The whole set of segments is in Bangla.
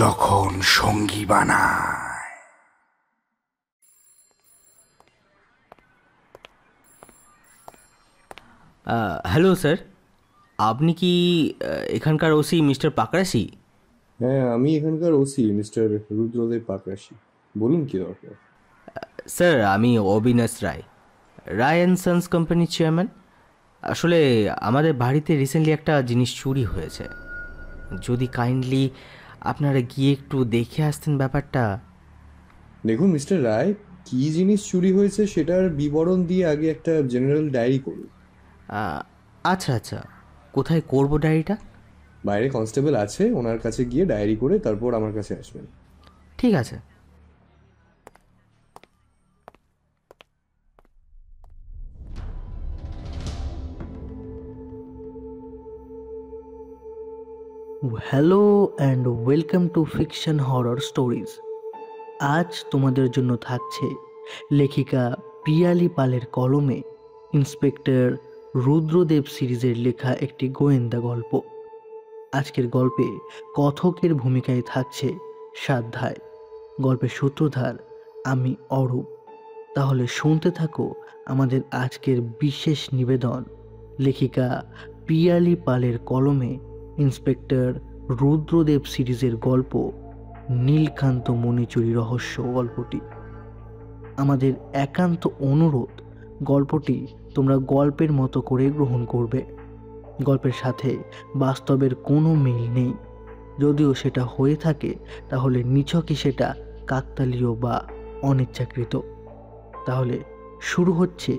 যখন সঙ্গী বানায়। হ্যালো স্যার, আপনি কি এখানকার ওসি মিস্টার পাকরাশি? হ্যাঁ, আমি এখানকার ওসি মিস্টার রুদ্রদেব পাকরাশি। বলুন কি দরকার? স্যার, আমি অবিনাশ রায়, রায় অ্যান্ড সন্স কোম্পানির চেয়ারম্যান। আসলে আমাদের বাড়িতে রিসেন্টলি একটা জিনিস চুরি হয়েছে। যদি কাইন্ডলি আপনারা গিয়ে একটু দেখে আসতেন ব্যাপারটা। দেখুন মিস্টার রায়, কি জিনিস চুরি হয়েছে সেটার বিবরণ দিয়ে আগে একটা জেনারেল ডায়েরি করুন। আহ, আচ্ছা আচ্ছা, কোথায় করব ডায়েরিটা? বাইরে কনস্টেবল আছে, ওনার কাছে গিয়ে ডায়েরি করে তারপর আমার কাছে আসবেন। ঠিক আছে। Hello and welcome to fiction horror stories. আজ তোমাদের জন্য থাকছে লেখিকা পিয়ালি পালের কলমে ইন্সপেক্টর রুদ্রদেব সিরিজের লেখা একটি গোয়েন্দা গল্প। আজকের গল্পে কথকের ভূমিকায় থাকছে সাধ্যায়। গল্পের সূত্রধার আমি অরূপ। তাহলে শুনতে থাকো আমাদের আজকের বিশেষ নিবেদন, লেখিকা পিয়ালি পালের কলমে ইন্সপেক্টর রুদ্রদেব সিরিজের গল্প নীলকান্ত মণিচুরি রহস্য গল্পটি। আমাদের একান্ত অনুরোধ, গল্পটি তোমরা গল্পের মতো করে গ্রহণ করবে। গল্পের সাথে বাস্তবের কোনো মিল নেই। যদিও সেটা হয়ে থাকে তাহলে নিছকই সেটা কাকতালীয় বা অনিচ্ছাকৃত। তাহলে শুরু হচ্ছে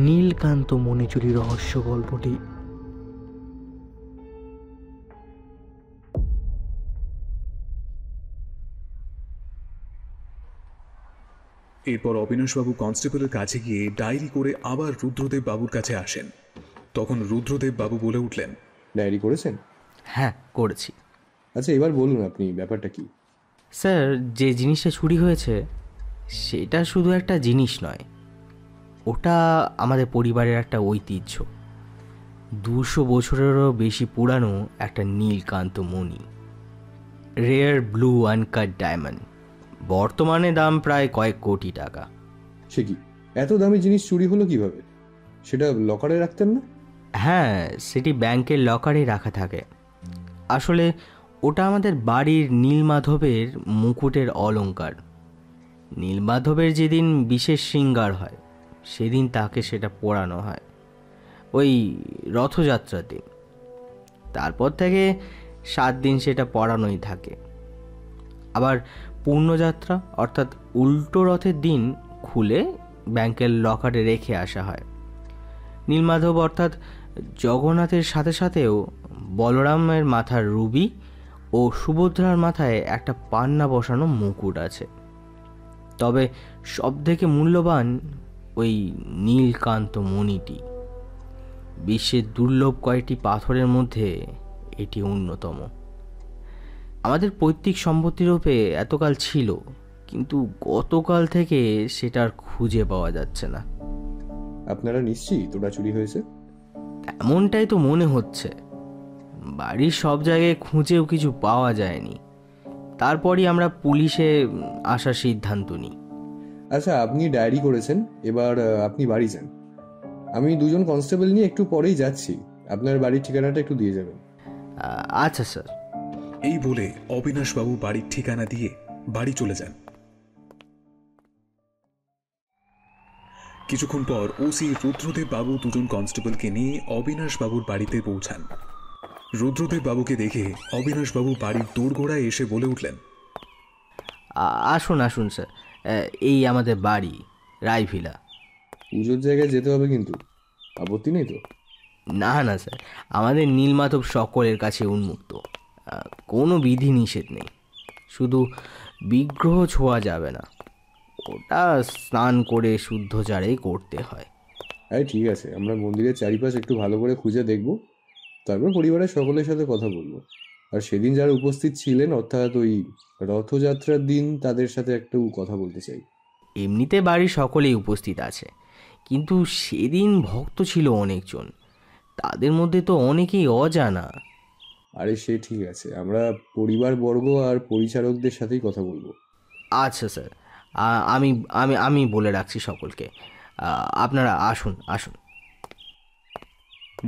নীলকান্ত মণিচুরি রহস্য গল্পটি। এরপর অবিনাশবাবু কনস্টেবলের কাছে গিয়ে ডায়েরি করে আবার রুদ্রদেব বাবুর কাছে আসেন। তখন রুদ্রদেব বাবু বলে উঠলেন, ডায়েরি করেছেন? হ্যাঁ, করেছি। আচ্ছা, এবার বলুন আপনি ব্যাপারটা কি? স্যার, যে জিনিসটা চুরি হয়েছে সেটা শুধু একটা জিনিস নয়, ওটা আমাদের পরিবারের একটা ঐতিহ্য। 200 বছরেরও বেশি পুরানো একটা নীলকান্ত মণি, রেয়ার ব্লু আনকাট ডায়মন্ড। বর্তমানে দাম প্রায় কয়েক কোটি টাকা। সে কি, এত দামি জিনিস চুরি হলো কিভাবে? সেটা লকারে রাখতেন না? হ্যাঁ, সেটি ব্যাংকের লকারে রাখা থাকে। আসলে ওটা আমাদের বাড়ির নীলমাধবের মুকুটের অলংকার। নীলমাধবের যেদিন বিশেষ শৃঙ্গার হয় সেদিন তাকে সেটা পরানো হয়, ওই রথযাত্রার দিন। তারপর থেকে 7 দিন সেটা পরানোই থাকে। আবার পূর্ণযাত্রা অর্থাৎ উল্টো রথের দিন খুলে ব্যাংকের লকারে রেখে আসা হয়। নীলমাধব অর্থাৎ জগন্নাথের সাথে সাথেও বলরামের মাথার রুবি ও সুভদ্রার মাথায় একটা পান্না বসানো মুকুট আছে। তবে সবথেকে মূল্যবান ওই নীলকান্ত মণিটি। বিশ্বের দুর্লভ কয়েকটি পাথরের মধ্যে এটি অন্যতম। আমাদের পৈতৃক সম্পত্তিরূপে এতকাল ছিল, কিন্তু গতকাল থেকে সেটার খুঁজে পাওয়া যাচ্ছে না। আপনারা নিশ্চিত ওটা চুরি হয়েছে? এমনটাই তো মনে হচ্ছে। বাড়ির সব জায়গায় খুঁজেও কিছু পাওয়া যায়নি। তারপরই আমরা পুলিশে আসার সিদ্ধান্ত নিই। আচ্ছা, আপনি ডায়েরি করেছেন, এবার আপনি বাড়ি যান। আমি 2জন কনস্টেবল নিয়ে একটু পরেই যাচ্ছি। আপনার বাড়ির ঠিকানাটা একটু দিয়ে যাবেন। আচ্ছা স্যার। এই বলে অবিনাশবাবু বাড়ির ঠিকানা দিয়ে বাড়ি চলে যান। কিছুক্ষণ পর ওসি রুদ্রদেব বাবু 2জন কনস্টেবলকে নিয়ে অবিনাশবাবুর বাড়িতে পৌঁছান। রুদ্রদেব বাবুকে দেখে অবিনাশবাবু বাড়ির দোরগোড়ায় এসে বলে উঠলেন, আসুন আসুন স্যার, এই আমাদের বাড়ি, রায়ভিলা। পুজোর জায়গায় যেতে হবে কিন্তু, আপত্তি নেই তো? না না স্যার, আমাদের নীলমাধব সকলের কাছে উন্মুক্ত। কোনো বিধি নিষেধ নেই। শুধু বিগ্রহ ছোঁয়া যাবে না, ওটা স্নান করে শুদ্ধ জারেই করতে হয়। আরে ঠিক আছে, আমরা মন্দিরের চারিপাশ একটু ভালো করে খুঁজে দেখব, তারপর পরিবারের সকলের সাথে কথা বলবো। আর সেদিন যারা উপস্থিত ছিলেন, অর্থাৎ ওই রথযাত্রার দিন, তাদের সাথে একটু কথা বলতে চাই। এমনিতে বাড়ির সকলেই উপস্থিত আছে, কিন্তু সেদিন ভক্ত ছিল অনেকজন। তাদের মধ্যে তো অনেকেই অজানা। আরে সে ঠিক আছে, আমরা পরিবারবর্গ আর পরিচারকদের সাথেই কথা বলবো। আচ্ছা স্যার, আমি আমি আমি বলে রাখছি সকলকে। আপনারা আসুন আসুন।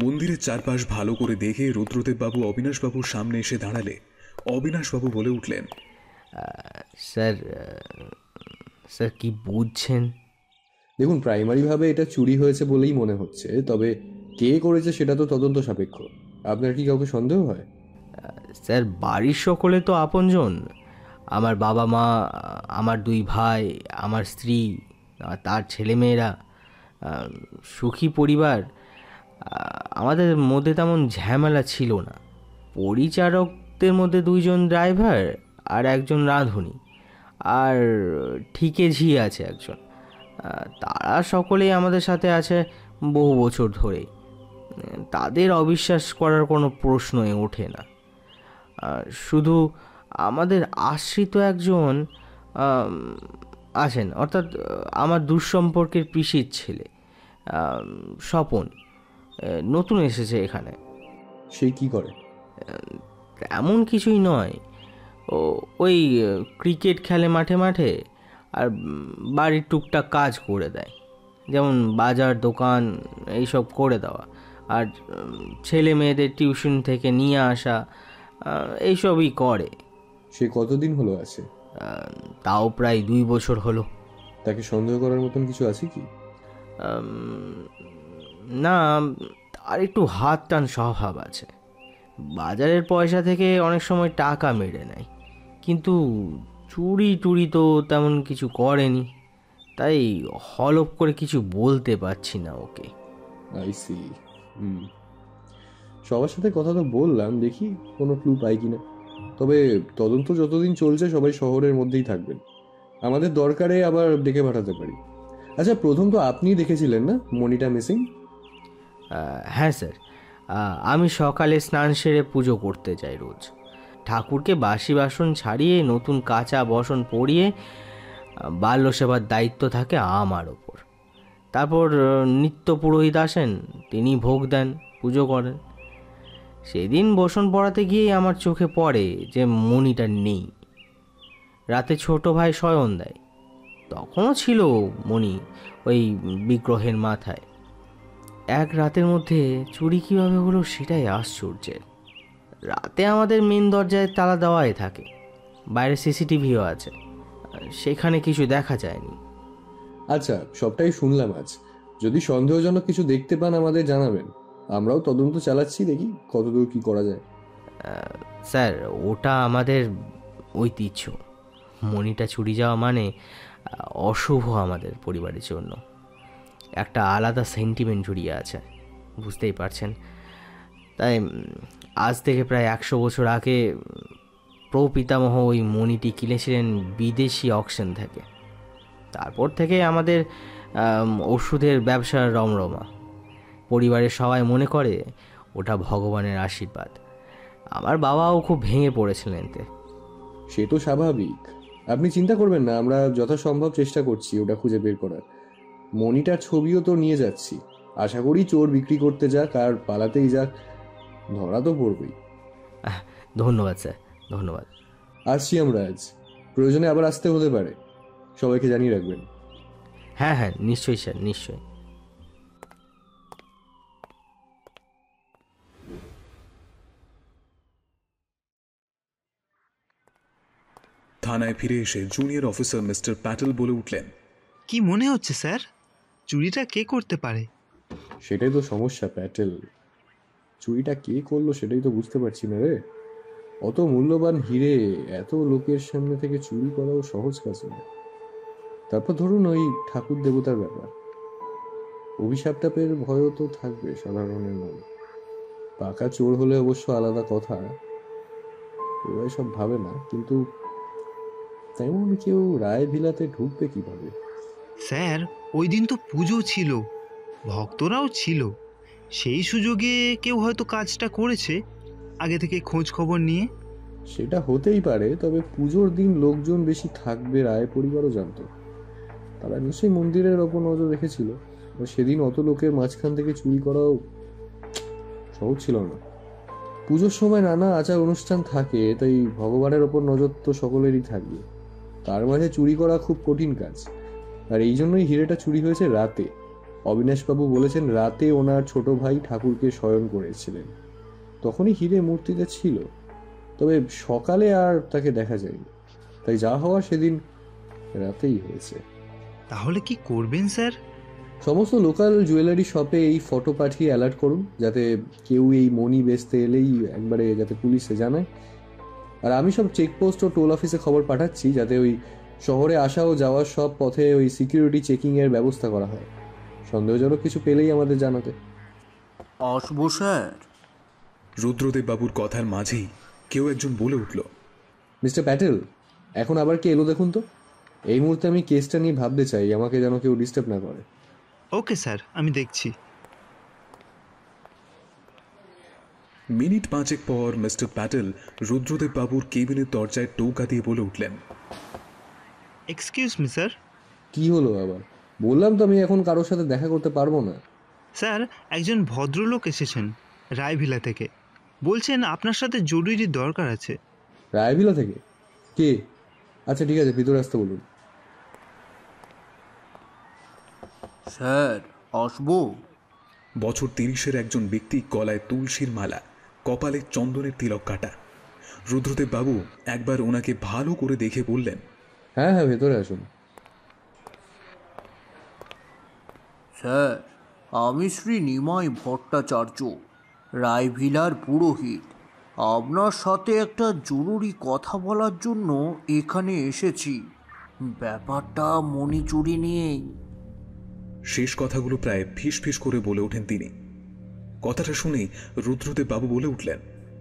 মন্দিরের চারপাশ ভালো করে দেখে রুদ্রদেব বাবু অবিনাশবাবুর সামনে এসে দাঁড়ালে অবিনাশবাবু বলে উঠলেন, স্যার স্যার কি বুঝছেন? দেখুন, প্রাইমারিভাবে এটা চুরি হয়েছে বলেই মনে হচ্ছে, তবে কে করেছে সেটা তো তদন্ত সাপেক্ষ। আপনার কি কাউকে সন্দেহ হয়? স্যার বাড়ির সকলে তো আপনজন। আমার বাবা মা, আমার 2 ভাই, আমার স্ত্রী, তার ছেলেমেয়েরা, সুখী পরিবার। আমাদের মধ্যে তেমন ঝামেলা ছিল না। পরিচারকদের মধ্যে 2 জন ড্রাইভার আর 1 জন রাঁধুনি, আর ঠিকে ঝি আছে 1 জন। তারা সকলেই আমাদের সাথে আছে বহু বছর ধরেই। তাদের অবিশ্বাস করার কোনো প্রশ্নই ওঠে না। শুধু আমাদের আশ্রিত 1 জন আছেন, অর্থাৎ আমার দুঃসম্পর্কের পিসির ছেলে স্বপন, নতুন এসেছে এখানে। সেই কি করে? এমন কিছুই নয়, ওই ক্রিকেট খেলে মাঠে মাঠে, আর বাড়ির টুকটাক কাজ করে দেয়, যেমন বাজার দোকান এইসব করে দেওয়া, আর ছেলে মেয়েদের টিউশন থেকে নিয়ে আসা, এইসবই করে। সে কতদিন হলো আছে? তাও প্রায় 2 বছর হলো। তাকে সন্দেহ করার মতন কিছু আছে কি? না, আর একটু হাত টান স্বভাব আছে। বাজারের পয়সা থেকে অনেক সময় টাকা মেরে নেয়, কিন্তু চুরি টুরি তো তেমন কিছু করেনি, তাই হলপ করে কিছু বলতে পারছি না ওকে। I C. সবার সাথে কথা তো বললাম, দেখি কোনো ক্লু পাই কিনা। তবে তদন্ত যতদিন চলছে সবাই শহরের মধ্যেই থাকবেন, আমাদের দরকারে আবার ডেকে পাঠাতে পারি। আচ্ছা, প্রথম তো আপনিই দেখেছিলেন না মনিটা মিসিং? হ্যাঁ স্যার, আমি সকালে স্নান সেরে পুজো করতে যাই রোজ। ঠাকুরকে বাসি বাসন ছাড়িয়ে নতুন কাঁচা বসন পরিয়ে বাল্য সেবার দায়িত্ব থাকে আমার ওপর। তারপর নিত্য পুরোহিত আসেন, তিনি ভোগ দেন, পুজো করেন। সেদিন বসন পড়াতে গিয়েই আমার চোখে পড়ে যে মণিটা নেই। রাতে ছোট ভাই শয়ন দেয়, তখনও ছিল মণি ওই বিগ্রহের মাথায়। 1 রাতের মধ্যে চুরি কীভাবে হলো সেটাই আশ্চর্যের। রাতে আমাদের মেন দরজায় তালা দেওয়াই থাকে, বাইরে সিসিটিভিও আছে, সেখানে কিছু দেখা যায়নি। আচ্ছা, সবটাই শুনলাম আজ। যদি সন্দেহজনক কিছু দেখতে পান আমাদের জানাবেন, আমরাও তদন্ত চালাচ্ছি, দেখি কতদূর কি করা যায়। স্যার ওটা আমাদের ঐতিহ্য। মণিটা চুরি যাওয়া মানে অশুভ আমাদের পরিবারের জন্য। একটা আলাদা সেন্টিমেন্ট জড়িয়ে আছে, বুঝতেই পারছেন। তাই আজ থেকে প্রায় 100 বছর আগে প্রপিতামহ ওই মণিটি কিনেছিলেন বিদেশি অকশন থেকে। তারপর থেকে আমাদের ওষুধের ব্যবসার রমরমা। পরিবারের সবাই মনে করে ওটা ভগবানের আশীর্বাদ। আমার বাবাও খুব ভেঙে পড়েছিলেন এতে। সে তো স্বাভাবিক, আপনি চিন্তা করবেন না, আমরা যথাসম্ভব চেষ্টা করছি ওটা খুঁজে বের করার। মনিটার ছবিও তো নিয়ে যাচ্ছি, আশা করি চোর বিক্রি করতে যাক আর পালাতেই যাক, ধরা তো পড়বেই। ধন্যবাদ স্যার, ধন্যবাদ। আসছি আমরা আজ, প্রয়োজনে আবার আসতে হতে পারে, সবাইকে জানিয়ে রাখবেন। হ্যাঁ হ্যাঁ, নিশ্চয়ই স্যার, নিশ্চয়ই। থানায় ফিরে এসে জুনিয়র অফিসার মিস্টার প্যাটেল বলে উঠলেন, কি মনে হচ্ছে স্যার, চুরিটা কে করতে পারে? সেটাই তো সমস্যা প্যাটেল, চুরিটা কে করলো সেটাই তো বুঝতে পারছি না রে। অত মূল্যবান হিরে এত লোকের সামনে থেকে চুরি করাও সহজ কাজ নয়। তারপর ধরুন ওই ঠাকুর দেবতার ব্যাপার, অভিশাপ টাপের ভয়ও তো থাকবে সাধারণের মনে। পাকা চোর হলে অবশ্য আলাদা কথা, ওরা সব ভাবে না, কিন্তু তেমন কেউ রায় ভিলাতে ঢুকবে কিভাবে? স্যার ওই দিন তো পুজো ছিল, ভক্তরাও ছিল, সেই সুযোগে কেউ হয়তো কাজটা করেছে আগে থেকে খোঁজ খবর নিয়ে। সেটা হতেই পারে, তবে পুজোর দিন লোকজন বেশি থাকবে রায় পরিবারও জানতো। তারা নিশ্চয়ই মন্দিরের ওপর নজর রেখেছিল, সেদিন অত লোকের মাঝখান থেকে চুরি করাও সহজ ছিল না। পুজোর সময় নানা আচার অনুষ্ঠান থাকে, তাই ভগবানের ওপর নজর তো সকলেরই থাকবে। তার মাঝে চুরি করা খুব কঠিন কাজ, আর এই জন্যই হিরেটা চুরি হয়েছে রাতে। অবিনাশবাবু বলেছেন রাতে ওনার ছোট ভাই ঠাকুরকে শয়ন করেছিলেন, তখনই হিরে মূর্তিতে ছিল। তবে সকালে আর তাকে দেখা যায়নি, তাই যা হওয়া সেদিন রাতেই হয়েছে। তাহলে কি করবেন স্যার? সমস্ত লোকাল জুয়েলারি শপে এই ফটো পাঠিয়ে অ্যালার্ট করুন, যাতে কেউ এই মনি বেচতে এলেই একবারে যাতে পুলিশে জানায়। আর আমি সব চেকপোস্ট ও টোল অফিসে খবর পাঠাচ্ছি, যাতে ওই শহরে আসা ও যাওয়ার সব পথে ওই সিকিউরিটি চেকিংয়ের ব্যবস্থা করা হয়। সন্দেহজনক কিছু পেলেই আমাদের জানাতে। আসবো স্যার। রুদ্রদেব বাবুর কথার মাঝেই কেউ একজন বলে উঠল, মিস্টার প্যাটেল, এখন আবার কে এলো দেখুন তো। এই মুহূর্তে আমি কেসটা নিয়ে ভাবতে চাই, আমাকে যেন কেউ ডিস্টার্ব না করে। ওকে স্যার, আমি দেখছি। মিনিট 5 পর মিস্টার প্যাটেল রুদ্রদেব বাবুর কেবিনের দরজায় টোকা দিয়ে বলে উঠলেন, এক্সকিউজ মি স্যার। কি হলো আবার? বললাম তো আমি এখন কারোর সাথে দেখা করতে পারবো না। স্যার, একজন ভদ্রলোক এসেছেন রায়ভিলা থেকে, বলছেন আপনার সাথে জরুরি দরকার আছে। রায়ভিলা থেকে? কে? আচ্ছা ঠিক আছে, ভিতরে আসতে বলুন। স্যার আসবো? বছর 30-এর একজন ব্যক্তি, গলায় তুলসীর মালা, কপালে চন্দনের তিলক কাটা। রুদ্রদেব বাবু একবার ওনাকে ভালো করে দেখে বললেন, হ্যাঁ হ্যাঁ, ভেতরে আসুন। স্যার আমি শ্রী নিমাই ভট্টাচার্য, রায়ভিলার পুরোহিত। আপনার সাথে একটা জরুরি কথা বলার জন্য এখানে এসেছি। ব্যাপারটা মণি চুরি নিয়েই। শেষ কথাগুলো প্রায় ফিস ফিস করে বলে ওঠেন তিনি। কথাটা শুনে রুদ্রদেব বাবু বলে উঠলেন,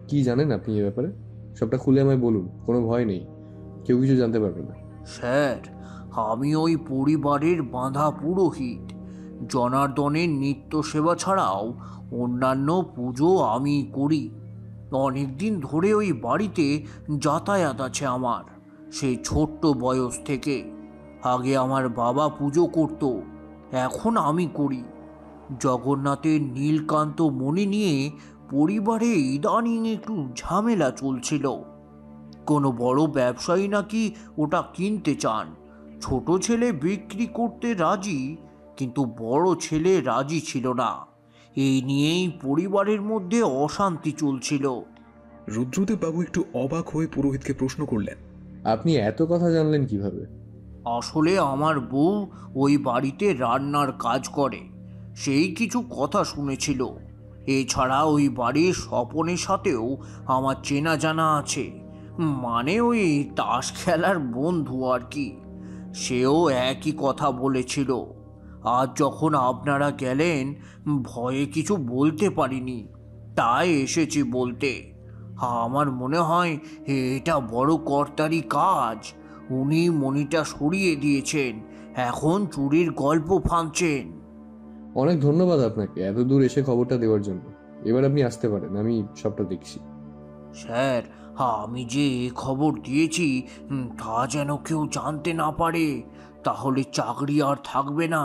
কি জানেন আপনি এ ব্যাপারে? সবটা খুলে আমায় বলুন, কোনো ভয় নেই, কেউ কিছু জানতে পারবে না। স্যার আমি ওই পরিবারের বাঁধা পুরোহিত। জনার্দনের নিত্য সেবা ছাড়াও অন্যান্য পুজো আমি করি। অনেক দিন ধরে ওই বাড়িতে যাতায়াত আছে আমার, সেই ছোট্ট বয়স থেকে। আগে আমার বাবা পুজো করত, এখন আমি করি। জগন্নাথের নীলকান্ত মণি নিয়ে পরিবারে ইদানিং একটু ঝামেলা চলছিল। কোনো বড় ব্যবসায়ী নাকি ওটা কিনতে চান। ছোট ছেলে বিক্রি করতে রাজি, কিন্তু বড় ছেলে রাজি ছিল না। এই নিয়েই পরিবারের মধ্যে অশান্তি চলছিল। রুদ্রদেব বাবু একটু অবাক হয়ে পুরোহিতকে প্রশ্ন করলেন, আপনি এত কথা জানলেন কিভাবে? আসলে আমার বউ ওই বাড়িতে রান্নার কাজ করে, সেই কিছু কথা শুনেছিল। এছাড়া ওই বাড়ির স্বপনের সাথেও আমার চেনা জানা আছে, মানে ওই তাস খেলার বন্ধু আর কি। সেও একই কথা বলেছিল। আজ যখন আপনারা গেলেন, ভয়ে কিছু বলতে পারিনি, তাই এসেছি বলতে। আমার মনে হয় এটা বড় কর্তারই কাজ। উনি মণিটা সরিয়ে দিয়েছেন, এখন চুরির গল্প ফাঁদছেন। অনেক ধন্যবাদ আপনাকে এত দূর এসে খবরটা দেওয়ার জন্য। এবার আপনি আসতে পারেন, আমি সবটা দেখছি। স্যার আমি যে এ খবর দিয়েছি তা যেন কেউ জানতে না পারে, তাহলে চাকরি আর থাকবে না।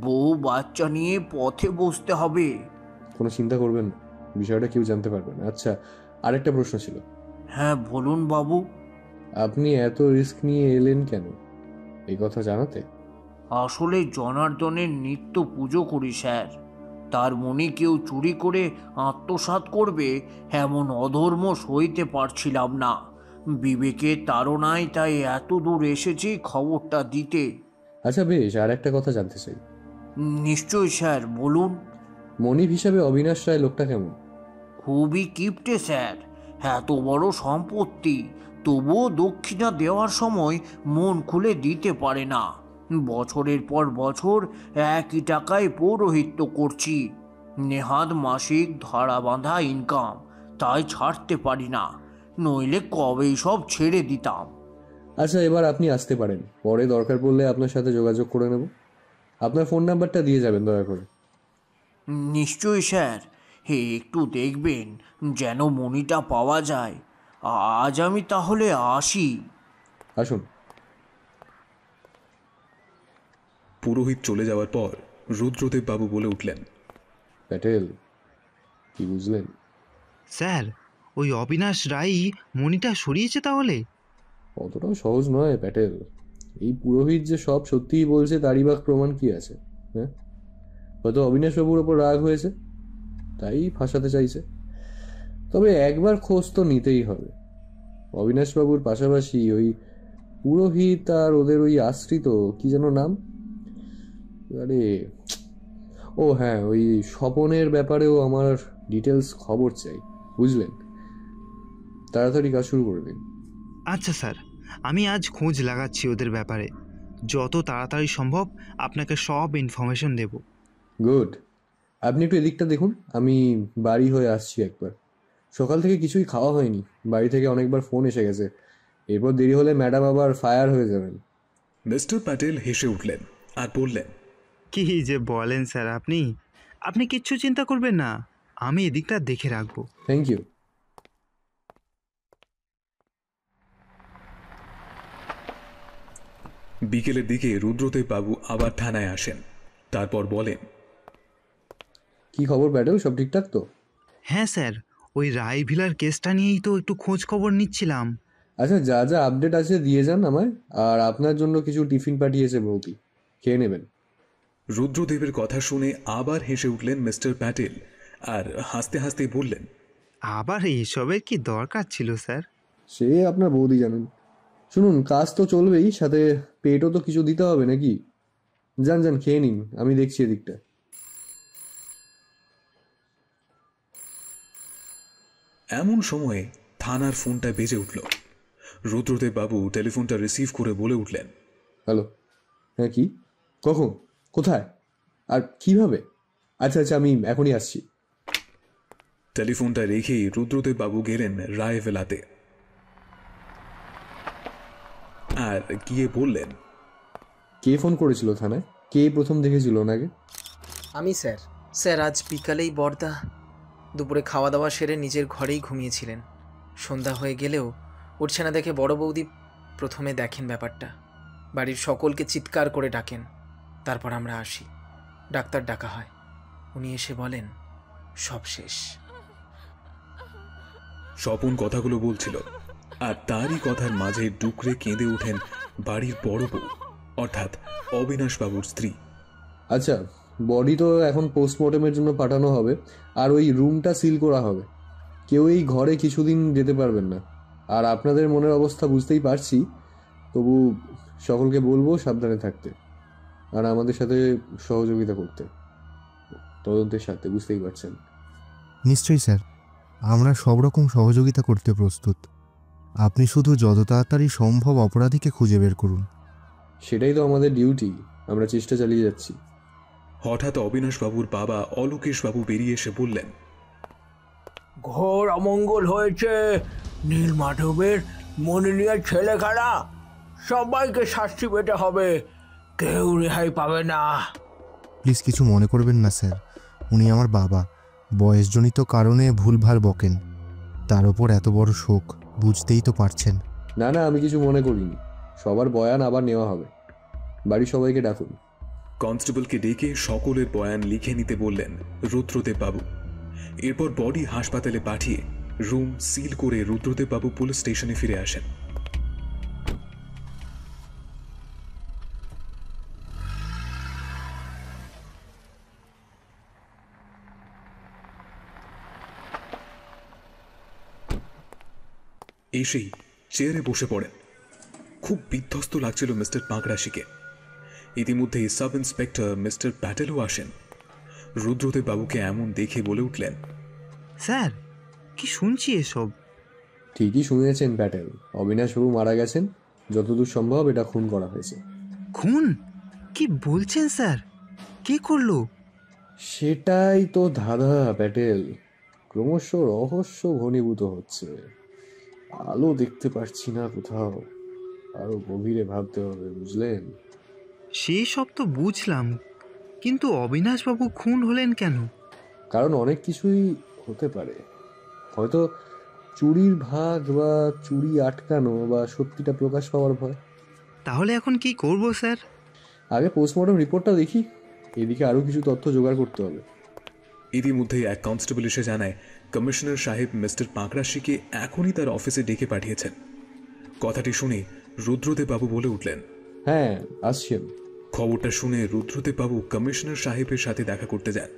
বউ বাচ্চা নিয়ে পথে বসতে হবে। কোনো চিন্তা করবেন না, বিষয়টা কেউ জানতে পারবে না। আচ্ছা, আরেকটা প্রশ্ন ছিল। হ্যাঁ বলুন বাবু। আপনি এত রিস্ক নিয়ে এলেন কেন, এই কথা জানাতে? আসলে জনার্দনের নিত্য পুজো করি স্যার। তার মনে কেউ চুরি করে আত্মসাৎ করবে এমন অধর্ম সইতে পারছিলাম না। বিবেকের তাড়নায় তাই এত দূর এসেছি খবরটা দিতে। আচ্ছা বেশ, আর একটা কথা জানতে চাই। নিশ্চয়ই স্যার, বলুন। মনিব হিসাবে অবিনাশ রায় লোকটা কেমন? খুবই কিপটে স্যার। এত বড় সম্পত্তি, তবুও দক্ষিণা দেওয়ার সময় মন খুলে দিতে পারে না। বছরের পর বছর একই টাকায় পৌরোহিত্য করছি, নেহাত মাসিক ধারা বাঁধা ইনকাম, তাই ছাড়তে পারি না, নইলে কবেই সব ছেড়ে দিতাম। আচ্ছা, এবার আপনি আসতে পারেন, পরে দরকার পড়লে আপনার সাথে যোগাযোগ করে নেব। আপনার ফোন নাম্বারটা দিয়ে যাবেন দয়া করে। নিশ্চয়ই স্যার, একটু দেখবেন যেন মনিটা পাওয়া যায়। আজ আমি তাহলে আসি। আসুন। পুরোহিত চলে যাওয়ার পর রুদ্রদেব বাবু বলে উঠলেন, প্যাটেল, কি বুঝলেন? স্যার, ওই অবিনাশ রায়ই মণিটা সরিয়েছে তাহলে? অতটাও সহজ নয় প্যাটেল। এই পুরোহিত যে সব সত্যিই বলছে তারই বা প্রমাণ কি আছে? হ্যাঁ, হয়তো অবিনাশবাবুর ওপর রাগ হয়েছে, তাই ফাঁসাতে চাইছে। তবে একবার খোঁজ তো নিতেই হবে। অবিনাশবাবুর পাশাপাশি ওই পুরোহিত আর ওদের ওই আশ্রিত, কি যেন নাম, আরে ও হ্যাঁ, ওই স্বপনের ব্যাপারেও আমার ডিটেলস খবর চাই, বুঝলেন? তাড়াতাড়ি কাজ শুরু করে দিন। আচ্ছা স্যার, আমি আজ খোঁজ লাগাচ্ছি ওদের ব্যাপারে। যত তাড়াতাড়ি সম্ভব আপনাকে সব ইনফরমেশন দেব। গুড। আপনি একটু এদিকটা দেখুন, আমি বাড়ি হয়ে আসছি একবার। সকাল থেকে কিছুই খাওয়া হয়নি, বাড়ি থেকে অনেকবার ফোন এসে গেছে। এরপর দেরি হলে ম্যাডাম আবার ফায়ার হয়ে যাবেন। মিস্টার প্যাটেল হেসে উঠলেন আর বললেন, কি যে বলেন স্যার আপনি! আপনি কিচ্ছু চিন্তা করবেন না, আমি এদিকটা দেখে রাখবো। Thank you. বিকেলের দিকে রুদ্রদেব বাবু আবার থানায় আসেন। তারপর বলেন, কি খবর প্যাটেল, সব ঠিকঠাক তো? হ্যাঁ স্যার, ওই রায়ভিলার কেসটা নিয়েই তো একটু খোঁজ খবর নিচ্ছিলাম। আচ্ছা, যা যা আপডেট আছে দিয়ে যান আমায়। আর আপনার জন্য কিছু টিফিন পাঠিয়েছে বৌদি, খেয়ে নেবেন। রুদ্রদেবের কথা শুনে আবার হেসে উঠলেন মিস্টার প্যাটেল আর হাসতে হাসতে বললেন, আবার এইসবের কি দরকার ছিল স্যার? সে আপনার বৌদি জানেন। শুনুন, কাজ তো চলবেই, সাথে পেটও তো কিছু দিতে হবে নাকি? যান যান, খেয়ে নিন, আমি দেখছি এদিকটা। এমন সময়ে থানার ফোনটা বেজে উঠল। রুদ্রদেব বাবু টেলিফোনটা রিসিভ করে বলে উঠলেন, হ্যালো, হ্যাঁ কি, কখন, কোথায়, আর কিভাবে? আচ্ছা আচ্ছা, আমি এখনই আসছি। টেলিফোনটা রেখেই রুদ্রদেব বাবু গেলেন রায়ভেলাতে আর গিয়ে বললেন, কে ফোন করেছিল থানায়? কে প্রথম দেখেছিল ওনাকে? আমি স্যার। স্যার, আজ বিকালেই বড়দা দুপুরে খাওয়া দাওয়া সেরে নিজের ঘরেই ঘুমিয়েছিলেন। সন্ধ্যা হয়ে গেলেও উঠছে না দেখে বড় বৌদি প্রথমে দেখেন ব্যাপারটা, বাড়ির সকলকে চিৎকার করে ডাকেন। তারপর আমরা আসি, ডাক্তার ডাকা হয়। উনি এসে বলেন সব শেষ। স্বপন কথাগুলো বলছিল আর তারই কথার মাঝে ডুকরে কেঁদে ওঠেন বাড়ির বড় বউ, অর্থাৎ অবিনাশ বাবুর স্ত্রী। আচ্ছা, বডি তো এখন পোস্টমর্টমের জন্য পাঠানো হবে, আর ওই রুমটা সিল করা হবে। কেউ এই ঘরে কিছুদিন যেতে পারবেন না। আর আপনাদের মনের অবস্থা বুঝতেই পারছি, তবু সকলকে বলবো সাবধানে থাকতে আর আমাদের সাথে সহযোগিতা করতে, তদন্তের সাথে, বুঝতেই পারছেন। নিশ্চয়ই স্যার, আমরা সব রকম সহযোগিতা করতে প্রস্তুত। আপনি শুধু যত তাড়াতাড়ি সম্ভব অপরাধীকে খুঁজে বের করুন। সেটাই তো আমাদের ডিউটি, আমরা চেষ্টা চালিয়ে যাচ্ছি। হঠাৎ অবিনাশ বাবুর বাবা অলোকেশ বাবু বেরিয়ে এসে বললেন, ঘোর অমঙ্গল হয়েছে। নীলমাধবের মনে নিয়ে ছেলে খেলা, সবাইকে শাস্তি পেতে হবে, কেউ রেহাই পাবে না। প্লিজ কিছু মনে করবেন না স্যার, উনি আমার বাবা। বয়সজনিত কারণে ভুলভাল বকেন, তার ওপর এত বড় শোক, বুঝতেই তো পারছেন। না না, আমি কিছু মনে করিনি। সবার বয়ান আবার নেওয়া হবে। বাড়ির সবাইকে ডাকুন। কনস্টেবলকে ডেকে সকলের বয়ান লিখে নিতে বললেন রুদ্রদেব বাবু। এরপর বডি হাসপাতালে পাঠিয়ে রুম সিল করে রুদ্রদেব বাবু পুলিশ স্টেশনে ফিরে আসেন। এসেই চেয়ারে বসে পড়েন। খুব বিধ্বস্ত লাগছিল মিস্টার পাঁকড়াশিকে। ইতিমধ্যেই সাব ইন্সপেক্টর মিস্টার প্যাটেলও আসেন। রুদ্রদেব বাবুকে এমন দেখে বলে উঠলেন, স্যার, কি শুনছি এসব? ঠিকই শুনেছেন প্যাটেল, অবিনাশবাবু মারা গেছেন। যতদূর সম্ভব এটা খুন করা হয়েছে। খুন? কি বলছেন স্যার? কে করলো? সেটাই তো ধাঁধা প্যাটেল, ক্রমশ রহস্য ঘনীভূত হচ্ছে। আলো দেখতে পাচ্ছি না কোথাও, আরো গভীরে ভাবতে হবে, বুঝলেন? সেই সব তো বুঝলাম, কিন্তু অবিনাশবাবু খুন হলেন কেন? কারণ অনেক কিছুই হতে পারে। হয়তো চুরির ভাগ, বা চুরি আটকানো, বা সত্যিটা প্রকাশ পাওয়ার ভয়। তাহলে এখন কি করব স্যার? আগে পোস্টমর্টম রিপোর্টটা দেখি, এদিকে আরো কিছু তথ্য জোগাড় করতে হবে। ইতিমধ্যেই এক কনস্টেবল এসে জানায় কমিশনার সাহেব মিস্টার পাকরাশিকে এখনই তার অফিসে ডেকে পাঠিয়েছেন। কথাটি শুনে রুদ্রদেব বাবু বলে উঠলেন, হ্যাঁ আসছি আমি। খবরটা শুনে রুদ্রদেব বাবু কমিশনার সাহেবের সাথে দেখা করতে যান।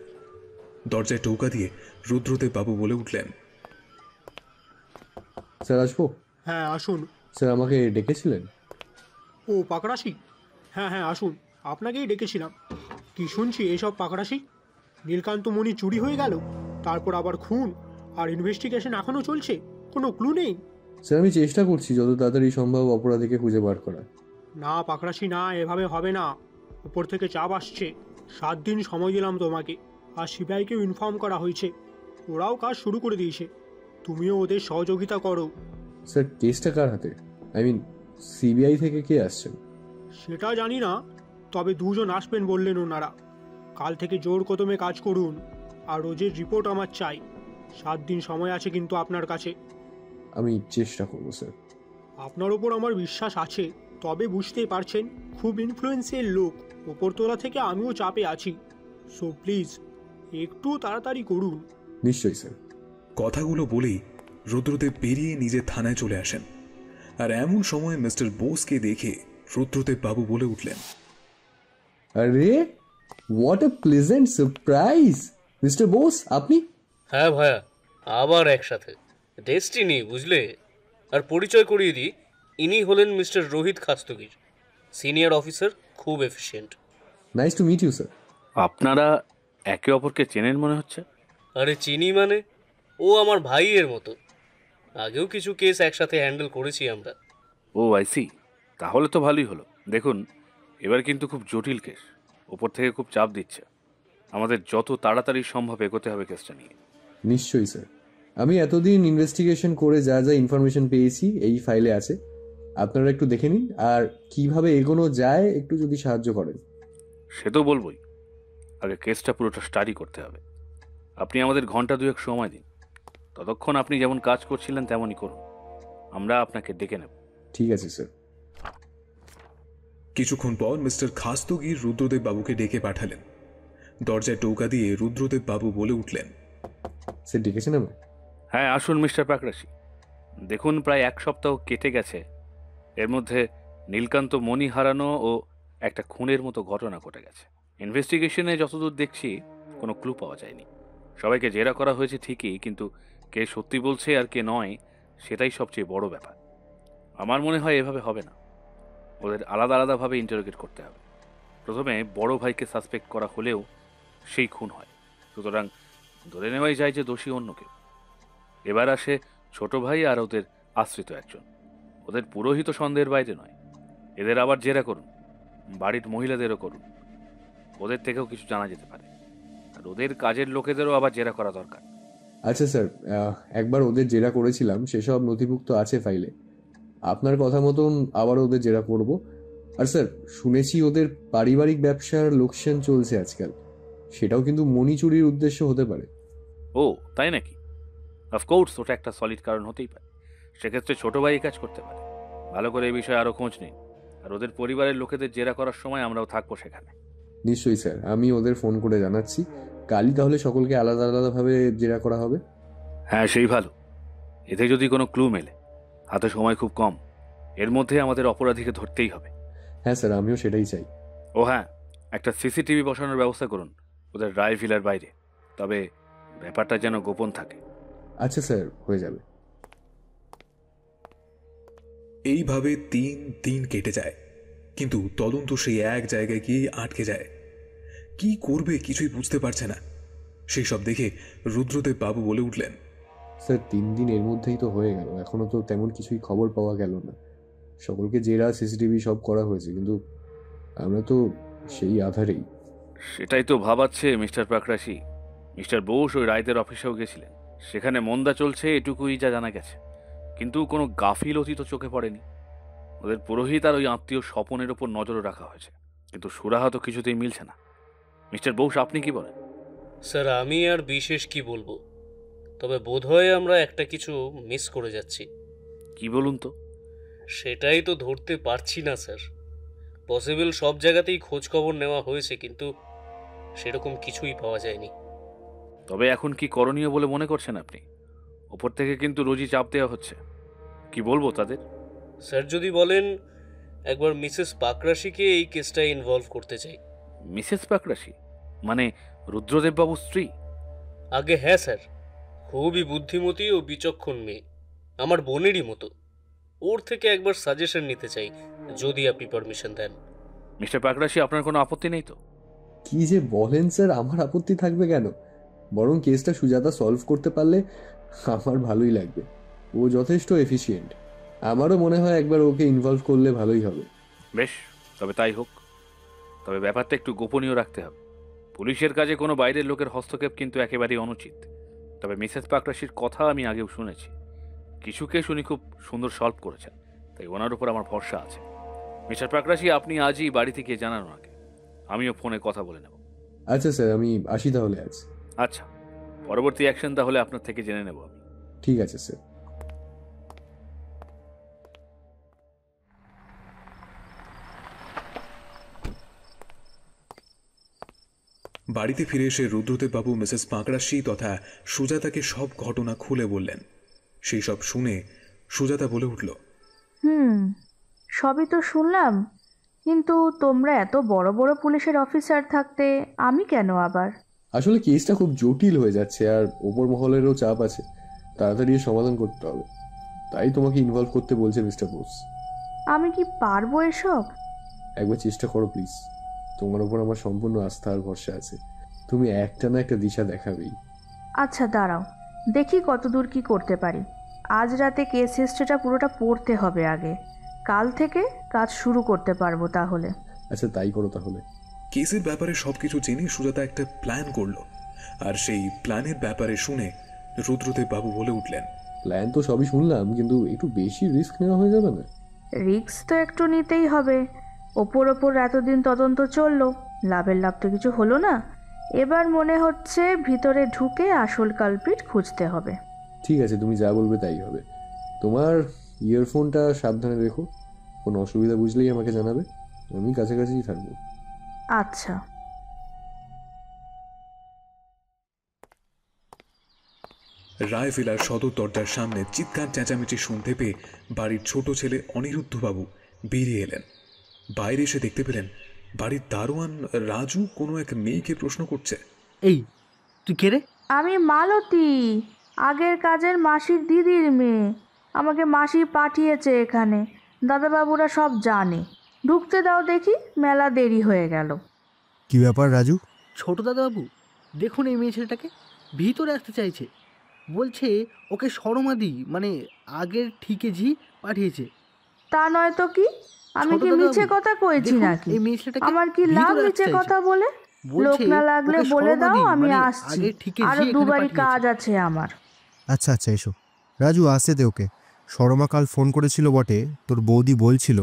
দরজায় টোকা দিয়ে রুদ্রদেব বাবু বলে উঠলেন, স্যার আসবো? হ্যাঁ আসুন। স্যার আমাকে ডেকেছিলেন? ও পাকড়াশি, হ্যাঁ হ্যাঁ আসুন, আপনাকেই ডেকেছিলাম। কি শুনছি এইসব পাকড়াশি? নীলকান্ত মণি চুরি হয়ে গেল, তারপর আবার খুন, আর ইনভেস্টিগেশন এখনও চলছে, কোনো ক্লু নেই? স্যার আমি চেষ্টা করছি যত তাড়াতাড়ি সম্ভব অপরাধীকে খুঁজে বার করা। না পাকড়াশি না, এভাবে হবে না। উপর থেকে চাপ আসছে। 7 দিন সময় দিলাম তোমাকে, আর সিবিআইকেও ইনফর্ম করা হয়েছে, ওরাও কাজ শুরু করে দিয়েছে। তুমিও ওদের সহযোগিতা করো। স্যার কেসটা কার হাতে? আই মিন সিবিআই থেকে কে আসছেন? সেটা জানি না, তবে 2 জন আসবেন বললেন ওনারা। কাল থেকে জোর কদমে কাজ করুন, আর রোজের রিপোর্ট আমার চাই। 7 দিন সময় আছে কিন্তু আপনার কাছে। আমি চেষ্টা করবো স্যার। আপনার ওপর আমার বিশ্বাস আছে, তবে বুঝতেই পারছেন খুব ইনফ্লুয়েন্সের লোক, ওপরতলা থেকে আমিও চাপে আছি। সো প্লিজ একটু তাড়াতাড়ি করুন। নিশ্চয়ই স্যার। কথাগুলো বলেই রুদ্রদেব বেরিয়ে নিজের থানায় চলে আসেন। আর এমন সময় মিস্টার বোসকে দেখে রুদ্রদেব বাবু বলে উঠলেন, আরে what a pleasant surprise! Mister Bose আপনি? হ্যাঁ ভাইয়া, আবার একসাথে। ডেস্টিনি বুঝলে। আর পরিচয় করিয়ে দিই, ইনি হলেন mister Rohit Khastgir, senior officer, খুব efficient. Nice to meet you sir. আপনারা একে অপরকে চেনেন মনে হচ্ছে। আরে চিনি মানে, ও আমার ভাইয়ের মতো। আগেও কিছু কেস একসাথে হ্যান্ডেল করেছি আমরা। ও আইসি, তাহলে তো ভালোই হলো। দেখুন এবার কিন্তু খুব জটিল কেস, ওপর থেকে খুব চাপ দিচ্ছে। আমাদের যত তাড়াতাড়ি সম্ভব এগোতে হবে কেসটা নিয়ে। নিশ্চয়ই স্যার। আমি এতদিন ইনভেস্টিগেশন করে যা যা ইনফরমেশন পেয়েছি এই ফাইলে আছে, আপনারা একটু দেখে নিন, আর কিভাবে এগোনো যায় একটু যদি সাহায্য করেন। সে তো বলবই, আগে কেসটা পুরোটা স্টাডি করতে হবে। আপনি আমাদের ঘন্টা 2 সময় দিন, ততক্ষণ আপনি যেমন কাজ করছিলেন তেমনই করুন, আমরা আপনাকে ডেকে নেব। ঠিক আছে স্যার। কিছুক্ষণ পর মিস্টার খাস্তগির রুদ্রদেব বাবুকে ডেকে পাঠালেন। দরজায় টোকা দিয়ে রুদ্রদেব বাবু বলে উঠলেন, স্যার ডেকেছেন আমায়? হ্যাঁ আসুন মিস্টার পাকরাশি। দেখুন প্রায় 1 সপ্তাহ কেটে গেছে, এর মধ্যে নীলকান্ত মণি হারানো ও একটা খুনের মতো ঘটনা ঘটে গেছে। ইনভেস্টিগেশনে যতদূর দেখছি কোনো ক্লু পাওয়া যায়নি। সবাইকে জেরা করা হয়েছে ঠিকই, কিন্তু কে সত্যি বলছে আর কে নয় সেটাই সবচেয়ে বড় ব্যাপার। আমার মনে হয় এভাবে হবে না, ওদের আলাদা আলাদাভাবে ইন্টারোগেট করতে হবে। প্রথমে বড় ভাইকে সাসপেক্ট করা হলেও সেই খুন হয়, সুতরাং ধরে নেওয়াই যায় যে দোষী অন্য কেউ। এবার আসে ছোট ভাই আর ওদের আশ্রিত একজন। ওদের পুরোহিত সন্দেহের বাইরে নয়। এদের আবার জেরা করুন, বাড়ির মহিলাদেরও করুন, ওদের থেকেও কিছু জানা যেতে পারে। আর ওদের কাজের লোকেদেরও আবার জেরা করা দরকার। আচ্ছা স্যার, একবার ওদের জেরা করেছিলাম, সেসব নথিভুক্ত আছে ফাইলে। আপনার কথা মতন আবার ওদের জেরা করব। আর স্যার শুনেছি ওদের পারিবারিক ব্যবসার লোকসান চলছে আজকাল, সেটাও কিন্তু মণি চুরির উদ্দেশ্য হতে পারে। ও তাই নাকি? অফকোর্স ওটা একটা সলিড কারণ হতেই পারে। সেক্ষেত্রে ছোট ভাই কাজ করতে পারে। ভালো করে এই বিষয়ে আরও খোঁজ নিন, আর ওদের পরিবারের লোকেদের জেরা করার সময় আমরাও থাকবো সেখানে। নিশ্চয়ই স্যার, আমি ওদের ফোন করে জানাচ্ছি। কালই তাহলে সকলকে আলাদা আলাদাভাবে জেরা করা হবে। হ্যাঁ সেই ভালো। এতে যদি কোনো ক্লু মেলে, হাতে সময় খুব কম, এর মধ্যে আমাদের অপরাধীকে ধরতেই হবে। হ্যাঁ স্যার, আমিও সেটাই চাই। ও হ্যাঁ, একটা সিসিটিভি বসানোর ব্যবস্থা করুন ওদের রায় ভিলার বাইরে, তবে ব্যাপারটা যেন গোপন থাকে। আচ্ছা স্যার, হয়ে যাবে। এইভাবে 3 দিন কেটে যায়, কিন্তু তদন্ত সেই এক জায়গায় গিয়ে আটকে যায়। কি করবে কিছুই বুঝতে পারছে না। সেই সব দেখে রুদ্রদেব বাবু বলে উঠলেন, স্যার 3 দিন এর মধ্যেই তো হয়ে গেল, এখনো তো তেমন কিছুই খবর পাওয়া গেল না। সকলকে জেরা, সিসিটিভি সব করা হয়েছে, কিন্তু আমরা তো সেই আধারেই। সেটাই তো ভাবাচ্ছে মিস্টার পাকরাশি। মিস্টার বোস ওই রায়দের অফিসেও গেছিলেন, সেখানে মন্দা চলছে এটুকুই যা জানা গেছে, কিন্তু কোনো গাফিলতি তো চোখে পড়েনি। ওদের পুরোহিত আর ওই আত্মীয় স্বপনের ওপর নজরও রাখা হয়েছে, কিন্তু সুরাহা তো কিছুতেই মিলছে না। মিস্টার বোস আপনি কি বলেন? স্যার আমি আর বিশেষ কি বলবো, তবে বোধহয় আমরা একটা কিছু মিস করে যাচ্ছি। কি বলুন তো? সেটাই তো ধরতে পারছি না স্যার। পসিবল সব জায়গাতেই খোঁজ খবর নেওয়া হয়েছে, কিন্তু সেরকম কিছুই পাওয়া যায়নি। তবে এখন কি করণীয় বলে মনে করছেন আপনি? ওপর থেকে কিন্তু রোজই চাপ দেওয়া হচ্ছে। কি বলবো তাদের? স্যার যদি বলেন একবার মিসেস পাকরাশিকে এই কেসটায় ইনভলভ করতে চাই। মিসেস পাকরাশি মানে রুদ্রদেববাবুর স্ত্রী? আগে হ্যাঁ স্যার, খুবই বুদ্ধিমতী ও বিচক্ষণ মেয়ে, আমার বোনেরই মতো। ওর থেকে একবার সাজেশন নিতে চাই, যদি আপনি পারমিশন দেন। মিস্টার পাকরাশি, আপনার কোনো আপত্তি নেই তো? কি যে বলেন স্যার, আমার আপত্তি থাকবে কেন? বরং কেসটা সুজাতা সলভ করতে পারলে আমার ভালোই লাগবে। ও যথেষ্ট এফিশিয়েন্ট। আমারও মনে হয় একবার ওকে ইনভলভ করলে ভালোই হবে। বেশ, তবে তাই হোক। তবে ব্যাপারটা একটু গোপনীয় রাখতে হবে। পুলিশের কাজে কোনো বাইরের লোকের হস্তক্ষেপ কিন্তু একেবারেই অনুচিত। তবে মিসেস পাকরাশির কথা আমি আগেও শুনেছি। কিছু কেস উনি খুব সুন্দর সলভ করেছেন, তাই ওনার উপর আমার ভরসা আছে। মিস্টার পাকরাশি, আপনি আজই বাড়ি থেকে জানান ওনাকে, আমিও ফোনে কথা বলে নেব। আচ্ছা স্যার, আমি আসি তাহলে আজ। আচ্ছা, পরবর্তী অ্যাকশন তাহলে আপনার থেকে জেনে নেব আমি। ঠিক আছে স্যার। বাড়িতে ফিরে এসে রুদ্রদেববাবু মিসেস পাকরাশি তথা সুজাতাকে সব ঘটনা খুলে বললেন। সেই সব শুনে সুজাতা বলে উঠল, সবই তো শুনলাম, কিন্তু তোমরা এত বড় বড় পুলিশের অফিসার থাকতে আমি কেন আবার? আসলে কেসটা খুব জটিল হয়ে যাচ্ছে, আর ওপর মহলেরও চাপ আছে, তাড়াতাড়ি সমাধান করতে হবে। তাই তোমাকে ইনভলভ করতে বলছে মিস্টার বোস। আমি কি পারবো এসব? একবার চেষ্টা করো প্লিজ। তোমার উপর আমার সম্পূর্ণ আস্থা আর ভরসা আছে। তুমি একটা না একটা দিশা দেখাবেই। আচ্ছা দাঁড়াও, দেখি কতদূর কি করতে পারি। আজ রাতে কেস হিস্ট্রিটা পুরোটা পড়তে হবে আগে, কাল থেকে কাজ শুরু করতে পারবো তাহলে। আচ্ছা তাই করো তাহলে। কেসের ব্যাপারে সবকিছু জেনে সুজাতা একটা প্ল্যান করলো, আর সেই প্ল্যানের ব্যাপারে শুনে রুদ্রদেববাবু বলে উঠলেন, প্ল্যান তো সবই শুনলাম, কিন্তু একটু বেশি রিস্ক নেওয়া হয়ে যাবে না? রিস্ক তো একটু নিতেই হবে। ওপর এতদিন তদন্ত চললো, লাভের লাভ তো কিছু হলো না। এবার মনে হচ্ছে ভিতরে ঢুকে আসল কালপিট খুঁজতে হবে। ঠিক আছে, তুমি যা বলবে তাই হবে। তোমার ইয়ারফোনটা সাবধানে রেখো, কোনো অসুবিধা বুঝলেই আমাকে জানাবে, আমি কাছাকাছিই থাকবো। আচ্ছা। রায়ভিলার সদর দরজার সামনে চিৎকার চেঁচামেচি শুনতে পেয়ে বাড়ির ছোট ছেলে অনিরুদ্ধবাবু বেরিয়ে এলেন। বাইরে এসে দেখতে পেলেন বাড়ির দারোয়ান রাজু কোনো এক মেয়েকে প্রশ্ন করছে। এই তুই কে রে? আমি মালতী, আগের কাজের মাসির দিদির মেয়ে। আমাকে মাসি পাঠিয়েছে এখানে, দাদাবাবুরা সব জানে। ঢুকতে দাও দেখি, মেলা দেরি হয়ে গেল। কি ব্যাপার রাজু? ছোট দাদাবাবু, দেখুন এই মেয়ে ছেলেটাকে, ভিতরে আসতে চাইছে। বলছে ওকে শরমাদি মানে আগের ঠিকে ঝি পাঠিয়েছে। তা নয় তো কি? আমি কি মিছে কথা কইছি নাকি? আমার কি লাভ মিছে কথা বলে? লোক না লাগলে বলে দাও, আমি আসছি, আরো দুবারই কাজ আছে আমার। আচ্ছা আচ্ছা এসো। রাজু আসতে দে ওকে। শর্মা কাল ফোন করেছিল বটে, তোর বৌদি বলছিল,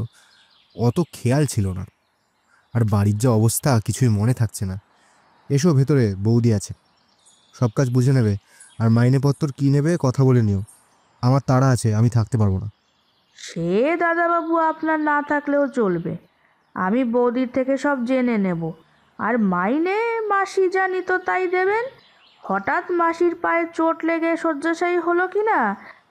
অত খেয়াল ছিল না। আর বাড়ির যা অবস্থা, কিছুই মনে থাকছে না। এসো ভেতরে, বৌদি আছে, সব কাজ বুঝে নেবে। আর মাইনেপত্র কী নেবে কথা বলে নিও। আমার তাড়া আছে, আমি থাকতে পারবো না। সে দাদাবাবু আপনার না থাকলেও চলবে, আমি বৌদির থেকে সব জেনে নেব। আর মাইনে মাসি জানি তো তাই দেবেন। হঠাৎ মাসির পায়ে চোট লেগে শয্যাশায়ী হলো কি না,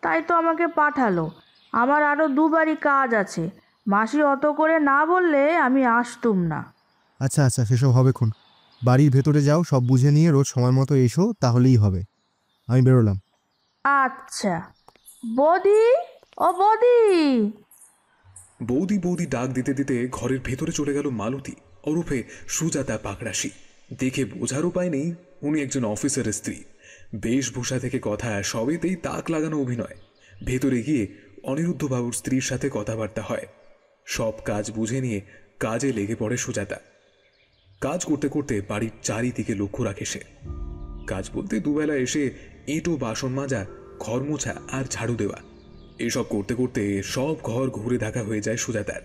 তাই তো আমাকে পাঠালো। আমার আরও দুবারই কাজ আছে, মাসি অত করে না বললে আমি আসতুম না। আচ্ছা আচ্ছা, সেসব হবে খুন। বাড়ির ভেতরে যাও, সব বুঝে নিয়ে রোজ সময় মতো এসো, তাহলেই হবে। আমি বেরোলাম। আচ্ছা। বৌদি, ও বৌদি। বৌদি বৌদি ডাক দিতে দিতে ঘরের ভেতরে চলে গেল মালতী ওরফে সুজাতা পাকরাশি। দেখে বোঝার উপায় নেই উনি একজন অফিসারের স্ত্রী। বেশভূষা থেকে কথা সবেতেই তাক লাগানো অভিনয়। ভেতরে গিয়ে অনিরুদ্ধবাবুর স্ত্রীর সাথে কথাবার্তা হয়। সব কাজ বুঝে নিয়ে কাজে লেগে পড়ে সুজাতা। কাজ করতে করতে বাড়ির চারিদিকে লক্ষ্য রাখে সে। কাজ বলতে দুবেলা এসে এঁটো বাসন মাজা, ঘর মোছা আর ঝাড়ু দেওয়া, এসব করতে করতে সব ঘর ঘুরে দেখা হয়ে যায় সুজাতার।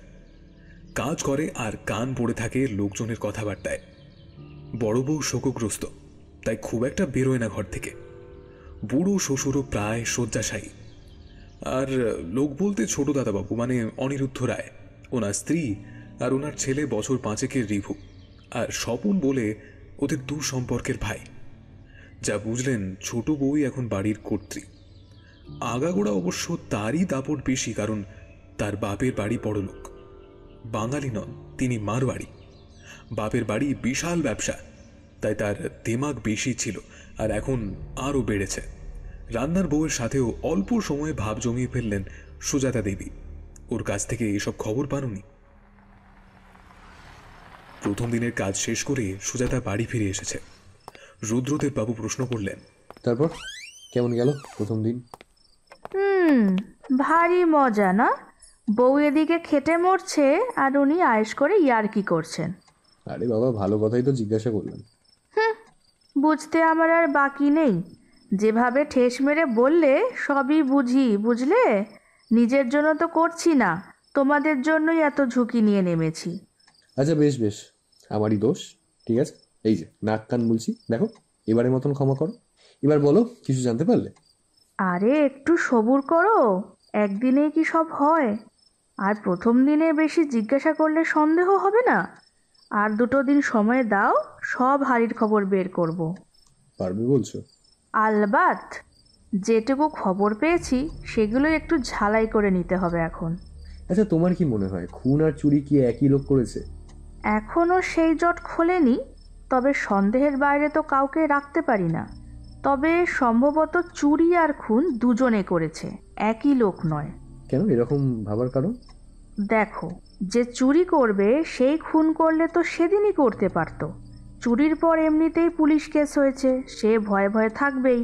কাজ করে আর কান পড়ে থাকে লোকজনের কথাবার্তায়। বড় বউ শোকগ্রস্ত, তাই খুব একটা বেরোয় না ঘর থেকে। বুড়ো শ্বশুরও প্রায় শয্যাশায়ী। আর লোক বলতে ছোট দাদাবাবু মানে অনিরুদ্ধ রায়, ওনার স্ত্রী আর ওনার ছেলে বছর 5 রিভু, আর স্বপন বলে ওদের দূর সম্পর্কের ভাই। যা বুঝলেন ছোট বউই এখন বাড়ির কর্ত্রী। আগাগোড়া অবশ্য তারই দাপট বেশি, কারণ তার বাপের বাড়ি বড়লোক। বাঙালি নন, তিনি মারওয়াড়ি। বাপের বাড়ি বিশাল ব্যবসা, তাই তার দিমাগ বেশি ছিল, আর এখন আরও বেড়েছে। রান্নার বউয়ের সাথেও অল্প সময়ে ভাব জমিয়ে ফেললেন সুজাতা দেবী। ওর কাছ থেকে এসব খবর পাননি। প্রথম দিনের কাজ শেষ করে সুজাতা বাড়ি ফিরে এসেছে। রুদ্রদেব বাবু প্রশ্ন করলেন, তারপর কেমন গেল প্রথম দিন? ভারী মজা না? বউ এদিকে খেটে মরছে আর উনি আয়েশ করে ইয়ার্কি করছেন। আরে বাবা, ভালো কথাই তো জিজ্ঞাসা করলাম। বুঝতে আমার আর বাকি নেই। যেভাবে ঠেস মেরে বললে সবই বুঝি, বুঝলে? নিজের জন্য তো করছি না, তোমাদের জন্যই এত ঝুঁকি নিয়ে নেমেছি। আচ্ছা বেশ বেশ, আমারই দোষ। ঠিক আছে, এই যে নাক কান বলছি, দেখো এবারের মতন ক্ষমা করো। এবার বলো, কিছু জানতে পারলে? আরে একটু সবুর করো, একদিনেই কি সব হয়? আর প্রথম দিনে বেশি জিজ্ঞাসা করলে সন্দেহ হবে না। আর 2 দিন সময় দাও, সব হাড়ির খবর বের করব। পারবে বলছো? আলবাত। যেটুকু খবর পেয়েছি সেগুলো একটু ঝালাই করে নিতে হবে এখন। আচ্ছা, তোমার কি মনে হয় খুন আর চুরি কি একই লোক করেছে? এখনও সেই জট খোলেনি, তবে সন্দেহের বাইরে তো কাউকে রাখতে পারি না। তবে সম্ভবত চুরি আর খুন দুজনে করেছে, একই লোক নয়। কেন এরকম ভাবার কারণ? দেখো, যে চুরি করবে সেই খুন করলে তো সেদিনই করতে পারত। চুরির পর এমনিতেই পুলিশ কেস হয়েছে, সে ভয়ে ভয়ে থাকবেই,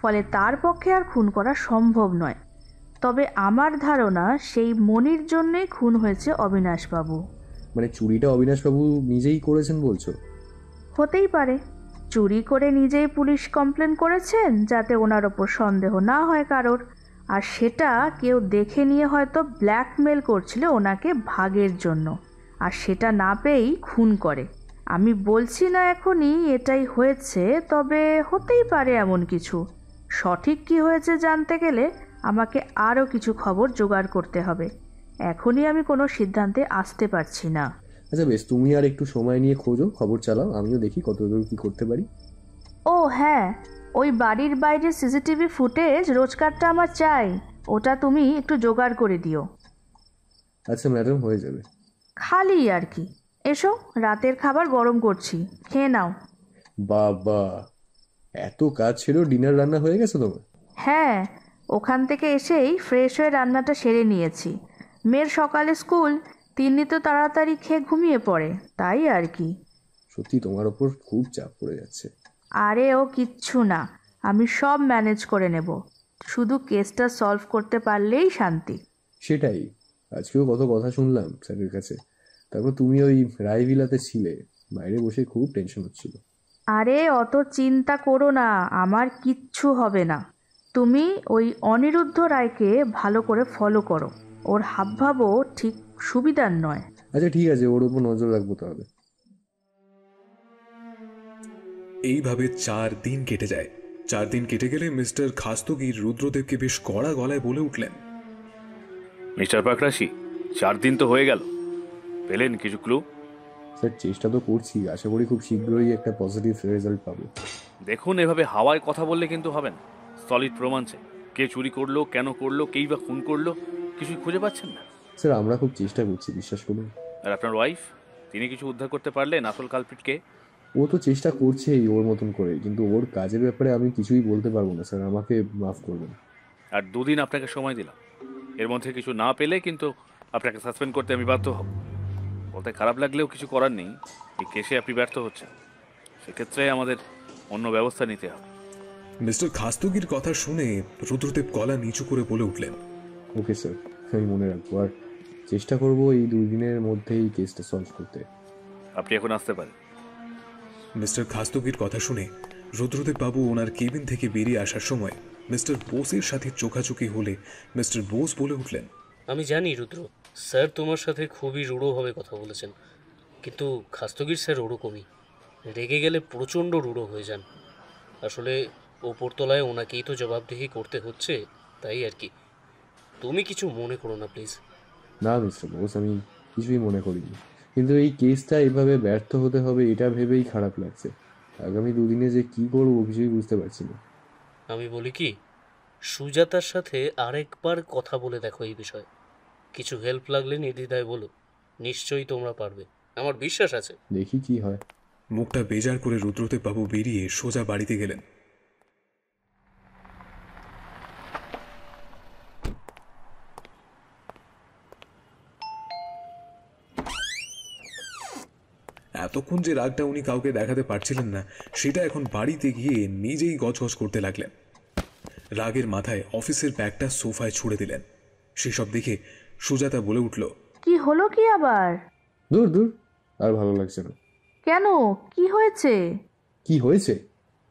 ফলে তার পক্ষে আর খুন করা সম্ভব নয়। তবে আমার ধারণা সেই মনির জন্যই খুন হয়েছে অবিনাশবাবু। মানে চুরিটা অবিনাশবাবু নিজেই করেছেন বলছো? হতেই পারে, চুরি করে নিজেই পুলিশ কমপ্লেন করেছেন যাতে ওনার ওপর সন্দেহ না হয় কারোর, আর সেটা কেউ দেখে নিয়ে হয়তো ব্ল্যাকমেল করছিল ওনাকে ভাগের জন্য, আর সেটা না পেয়েই খুন করে। আমি বলছি না এখনই এটাই হয়েছে, তবে হতেই পারে এমন কিছু। সঠিক কি হয়েছে জানতে গেলে আমাকে আরও কিছু খবর জোগাড় করতে হবে। এখনই আমি কোনো সিদ্ধান্তে আসতে পারছি না। আচ্ছা বেশ, তুমি আর একটু সময় নিয়ে খোঁজো, খবর চালাও, আমিও দেখি কতদূর কি করতে পারি। ও হ্যাঁ, ওই বাড়ির বাইরে সিসিটিভি ফুটেজ রোজকারটা আমার চাই, ওটা তুমি একটু জোগাড় করে দিও। আচ্ছা ম্যাডাম, হয়ে যাবে। খালি আর কি। এসো, রাতের খাবার গরম করছি, খেয়ে নাও। বাবা, এত কাজ ছিল, ডিনার রান্না হয়ে গেছে তোমার? হ্যাঁ, ওখান থেকে এসেই ফ্রেশ হয়ে রান্নাটা সেরে নিয়েছি। মেয়ের সকালে স্কুল, তিন্নি তো তাড়াতাড়ি খেয়ে ঘুমিয়ে পড়ে, তাই আর কি। সত্যি তোমার ওপর খুব চাপ পড়ে যাচ্ছে। আরে ও কিচ্ছু না, আমি সব ম্যানেজ করে নেব, শুধু কেসটা সলভ করতে পারলেই শান্তি। সেটাই, আজকেও কত কথা শুনলাম স্যারের কাছে। তারপর তুমি ওই রায়ভিলাতে ছিলে, বাইরে বসে খুব টেনশন হচ্ছিল। আরে অত চিন্তা করো না, আমার কিচ্ছু হবে না। তুমি ওই অনিরুদ্ধ রায়কে ভালো করে ফলো করো, ওর হাবভাবও ঠিক সুবিধার নয়। আচ্ছা ঠিক আছে, ওর উপর নজর রাখবো তাহলে। এইভাবে 4 দিন কেটে যায়। 4 দিন কেটে গেলে মিস্টার খাস্তগির রুদ্রদেবকে বেশ কড়া গলায় বলে উঠলেন, মিস্টার পাকরাশি, 4 দিন তো হয়ে গেল, পেলেন কিছু ক্লু? স্যার চেষ্টা তো করছি, আশা করি খুব শীঘ্রই একটা পজিটিভ রেজাল্ট পাবো। দেখুন, এভাবে হাওয়ায় কথা বললে কিন্তু হবে না। সলিড প্রমাণ চাই। কে চুরি করলো, কেন করলো, কেই বা খুন করলো, কিছুই খুঁজে পাচ্ছেন না? স্যার আমরা খুব চেষ্টা করছি, বিশ্বাস করুন। আর আপনার ওয়াইফ, তিনি কিছু উদ্ধার করতে পারলেন? আসল কালপিটকে? ও তো চেষ্টা করছেই ওর মতন করে, কিন্তু ওর কাজের ব্যাপারে আমি কিছুই বলতে পারবো না স্যার, আমাকে মাফ করবেন। আর 2 দিন আপনাকে সময় দিলাম, এর মধ্যে কিছু না পেলে কিন্তু আপনাকে সাসপেন্ড করতে আমি বাধ্য হব। বলতে খারাপ লাগলেও কিছু করার নেই, এই কেসে আপনি ব্যর্থ হচ্ছেন, সেক্ষেত্রে আমাদের অন্য ব্যবস্থা নিতে হবে। মিস্টার খাস্তগির কথা শুনে রুদ্রদেব গলা নিচু করে বলে উঠলেন, ওকে স্যার, আমি মনে রাখবো, আর চেষ্টা করবো এই 2 দিনের মধ্যেই কেসটা সলভ করতে। আপনি এখন আসতে পারেন। মিস্টার খাস্তগির কথা শুনে রুদ্রদেব বাবু ওনার কেবিন থেকে বেরিয়ে আসার সময় মিস্টার বোসের সাথে চোখাচোখি হলে মিস্টার বোস বলে উঠলেন, আমি জানি রুদ্র, স্যার তোমার সাথে খুবই রূঢ়ভাবে কথা বলেছেন, কিন্তু খাস্তগির স্যার ওরকমই, রেগে গেলে প্রচণ্ড রূঢ় হয়ে যান। আসলে ওপরতলায় ওনাকেই তো জবাবদিহি করতে হচ্ছে, তাই আর কি। তুমি কিছু মনে করো না প্লিজ। না মিস্টার বোস, আমি কিছুই মনে করিনি, কিন্তু এই কেসটা এভাবে ব্যর্থ হতে হবে এটা ভেবেই খারাপ লাগছে। আগামী দুদিনে যে কি করবো কিছুই বুঝতে পারছি না। আমি বলি কি, সুজাতার সাথে আরেকবার কথা বলে দেখো এই বিষয়ে। কিছু হেল্প লাগলে নির্দ্বিধায় বলো, নিশ্চয়ই তোমরা পারবে, আমার বিশ্বাস আছে। দেখি কি হয়। মুখটা বেজার করে রুদ্রদেব বাবু বেরিয়ে সোজা বাড়িতে গেলেন। এতক্ষণ যে রাগটা উনি কাউকে দেখাতে পারছিলেন না, সেটা এখন বাড়িতে গিয়ে নিজেই গজগজ করতে লাগলেন। রাগের মাথায় অফিসের ব্যাগটা সোফায় ছুড়ে দিলেন। সেসব দেখে সুজাতা বলে উঠল, কি হলো কি আবার? দূর দূর, আর ভালো লাগছে না। কেন, কি হয়েছে? কি হয়েছে?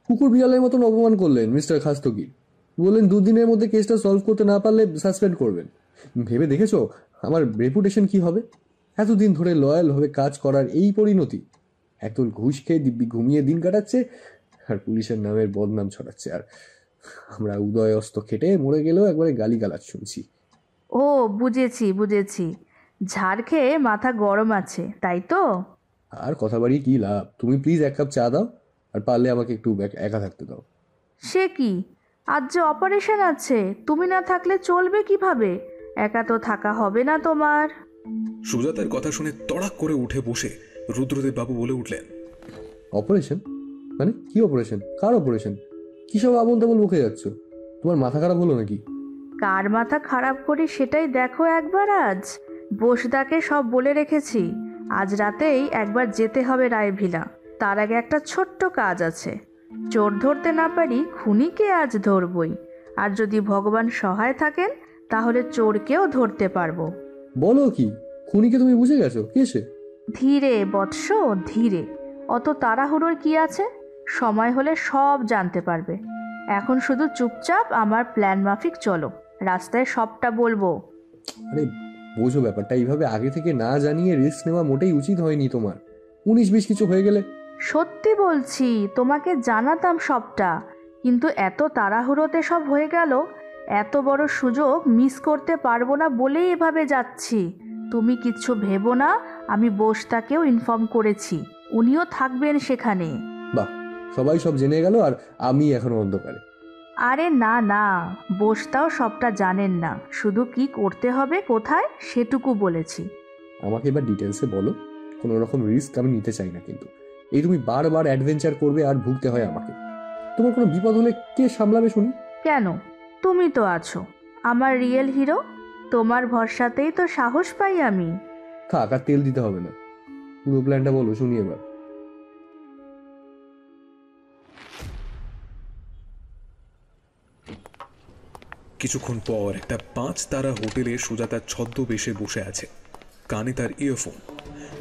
কুকুর বিড়ালের মতন অপমান করলেন মিস্টার খাস্তগির। বললেন 2 দিনের মধ্যে কেসটা সলভ করতে না পারলে সাসপেন্ড করবেন। ভেবে দেখেছো আমার রেপুটেশন কি হবে? এতদিন ধরে লয়াল ভাবে কাজ করার এই পরিণতি। একদল ঘুষ খেয়ে দিব্যি ঘুমিয়ে দিন কাটাচ্ছে, আর পুলিশের নামের বদনাম ছড়াচ্ছে। আর আমরা উদয় অস্ত খেটে মরে গেলেও একবারে গালিগালাজ শুনছি। ও বুঝেছি বুঝেছি, ঝাড় খেয়ে মাথা গরম আছে, তাই তো? আর কথা বাড়িয়ে কি লাভ? তুমি প্লিজ 1 কাপ চা দাও, আর পারলে আমাকে একটু একা থাকতে দাও। সে কি, আজ যে অপারেশন আছে, তুমি না থাকলে চলবে কিভাবে? একা তো থাকা হবে না তোমার। সুজাতার কথা শুনে তড়াক করে উঠে বসে রুদ্রদেব বাবু বলে উঠলেন, অপারেশন? মানে কি অপারেশন? কার অপারেশন? কি সব আবল তাবল মুখে যাচ্ছ? তোমার মাথা খারাপ হলো নাকি? কার মাথা খারাপ করি সেটাই দেখো একবার। আজ বোসদাকে সব বলে রেখেছি, আজ রাতেই একবার যেতে হবে রায়ভিলা। তার আগে একটা ছোট্ট কাজ আছে। চোর ধরতে না পারি, খুনিকে আজ ধরবই। আর যদি ভগবান সহায় থাকেন তাহলে চোরকেও ধরতে পারবো। বলো কি, খুনিকে তুমি বুঝে গেছো? কে সে? ধীরে বৎস, ধীরে। অত তাড়াহুড়োর কি আছে? সময় হলে সব জানতে পারবে। এখন শুধু চুপচাপ আমার প্ল্যান মাফিক চলো, রাস্তায় সবটা বলবো। আরে বোঝো ব্যাপারটা, এইভাবে আগে থেকে না জানিয়ে রিস্ক নেওয়া মোটেই উচিত হয়নি তোমার। 19-20 কিছু হয়ে গেলে। সত্যি বলছি, তোমাকে জানাতাম সবটা, কিন্তু এত তাড়াহুড়োতে সব হয়ে গেল। এত বড় সুযোগ মিস করতে পারবো না বলেই এভাবে যাচ্ছি। তুমি কিচ্ছু ভেবো না, আমি বোসটাকেও ইনফর্ম করেছি, উনিও থাকবেন সেখানে। বাহ, সবাই সব জেনে গেল আর আমি এখনো অন্ধকারে। আরে না না, বোসটাও সবটা জানেন না, শুধু কি করতে হবে কোথায় সেটুকু বলেছি। আমাকে এবার ডিটেলসে বলো। কোনো রকম রিস্ক আমি নিতে চাই না, কিন্তু এই তুমি বারবার অ্যাডভেঞ্চার করবে আর ভুগতে হয় আমাকে। তোমার কোনো বিপদ হলে কে সামলাবে শুনি? কেন, তুমি তো আছো, আমার রিয়েল হিরো। তোমার ভরসাতেই তো সাহস পাই আমি। থাক, আর তেল দিতে হবে না, পুরো প্ল্যানটা বলো শুনি এবার। কিছুক্ষণ পর একটা 5 তারা হোটেলে সুজাতা ছদ্মবেশে বসে আছে, কানে তার ইয়ারফোন।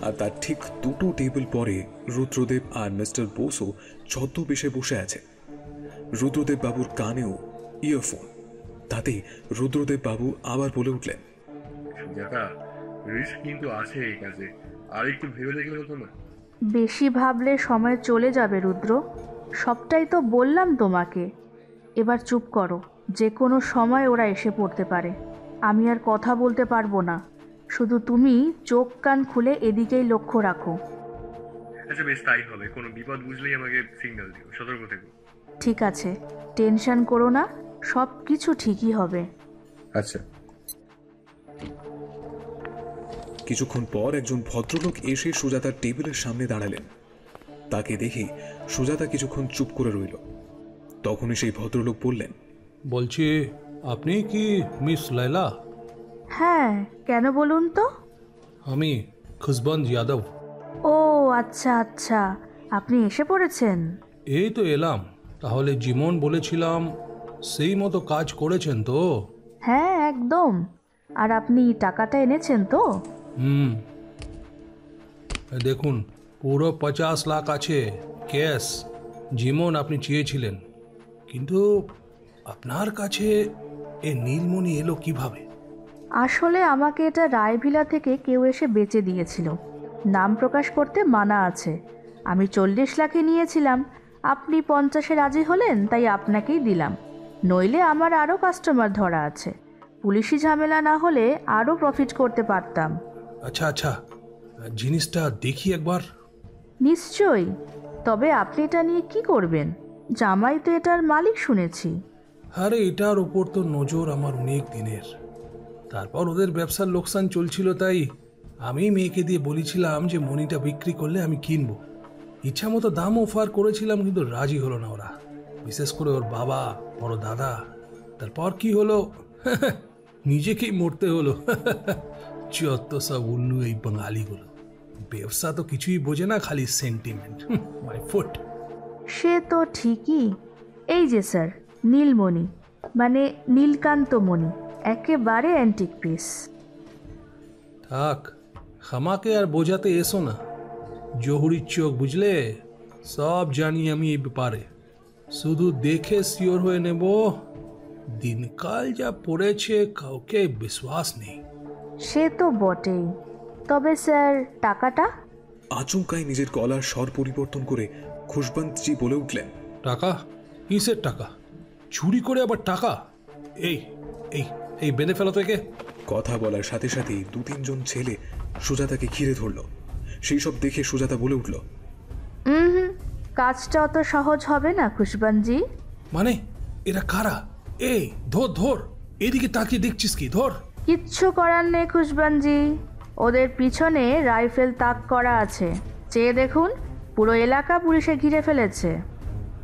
আর তার ঠিক 2টো টেবিল পরে রুদ্রদেব আর মিস্টার বোসও ছদ্মবেশে বসে আছে। রুদ্রদেব বাবুর কানেও ইয়ারফোন। তাতে রুদ্রদেব বাবু আবার বলে উঠলেন, সুজাতা, রিস্ক কিন্তু আছে এই কাজে, আর একটু ভেবে দেখলে হতো না? বেশি ভাবলে সময় চলে যাবে রুদ্র, সবটাই তো বললাম তোমাকে। এবার চুপ করো, যে কোনো সময় ওরা এসে পড়তে পারে। আমি আর কথা বলতে পারবো না, শুধু তুমি চোখ কান খুলে এদিকেই লক্ষ্য রাখো। আচ্ছা বেশ, তাই হবে। কোনো বিপদ বুঝলেই আমাকে সিগন্যাল দিও, সতর্ক থেকো। ঠিক আছে, টেনশন করো না, সব কিছু ঠিকই হবে। আচ্ছা। কিছুক্ষণ পর একজন ভদ্রলোক এসে সুজাতার টেবিলের সামনে দাঁড়ালেন। তাকে দেখে সুজাতা কিছুক্ষণ চুপ করে রইল। তখনই সেই ভদ্রলোক বললেন, বলছি আপনি কি মিস লাইলা? হ্যাঁ, কেন বলুন তো? আমি খুশবন্ত যাদব। ও আচ্ছা আচ্ছা, আপনি এসে পড়েছেন। এই তো এলাম। তাহলে যেমন বলেছিলাম সেই মতো কাজ করেছেন তো? হ্যাঁ একদম। আর আপনি টাকাটা এনেছেন তো? দেখুন, পুরো 50 লাখ আছে ক্যাশ, যেমন আপনি চেয়েছিলেন। কিন্তু আপনার কাছে এই নীলমণি এলো কিভাবে? আসলে আমাকে এটা রায়ভিলা থেকে কেউ এসে বেচে দিয়েছিল। নাম প্রকাশ করতে মানা আছে। আমি 40 লাখে নিয়েছিলাম, আপনি 50-এ রাজি হলেন, তাই আপনাকেই দিলাম। নইলে আমার আরও কাস্টমার ধরা আছে, পুলিশি ঝামেলা না হলে আরও প্রফিট করতে পারতাম। আচ্ছা আচ্ছা, জিনিসটা দেখি একবার। নিশ্চয়ই, তবে আপনি এটা নিয়ে কি করবেন? জামাই তো এটার মালিক শুনেছি। আরে এটার ওপর তো নজর আমার অনেক দিনের। তারপর ওদের ব্যবসার লোকসান চলছিল, তাই আমি মেয়েকে দিয়ে বলেছিলাম যে মনিটা বিক্রি করলে আমি কিনবো। ইচ্ছা মতো দাম অফার করেছিলাম, কিন্তু রাজি হলো না ওরা, বিশেষ করে ওর বাবা, বড় দাদা। তারপর কি হলো, নিজেকেই মরতে হলো। যত সব উল্লু এই বাঙালিগুলো, ব্যবসা তো কিছুই বোঝে না, খালি সেন্টিমেন্ট। My foot. সে তো ঠিকই। এই যে স্যার, নীলমণি মানে নীলকান্তমণি, একেবারে অ্যান্টিক পিস। থাক, আমাকে আর বোঝাতে এসো না। জহুরির চোখ, বুঝলে? সব জানি আমি এই ব্যাপারে, শুধু দেখে শিওর হয়ে নেব। দিনকাল যা পড়েছে, কাউকে বিশ্বাস নেই। সে তো বটেই, তবে স্যার টাকাটা? আচমকাই নিজের গলার স্বর পরিবর্তন করে খুশবন্তজি বলে উঠলেন, টাকা? কিসের টাকা? চুরি করে আবার টাকা? এই এই এই বেঁধে ফেলো থেকে। কথা বলার সাথে সাথেই 2-3 ছেলে সুজাতাকে ঘিরে ধরল। সেই সব দেখে সুজাতা বলে উঠল, কাজটা অত সহজ হবে না খুশবন্তজি। মানে এরা কারা? এই ধর ধর, এদিকে তাকিয়ে দেখছিস কি? ধর। কিচ্ছু করার নেই খুশবন্তজি, ওদের পিছনে রাইফেল তাক করা আছে, চেয়ে দেখুন, পুরো এলাকা পুলিশে ঘিরে ফেলেছে।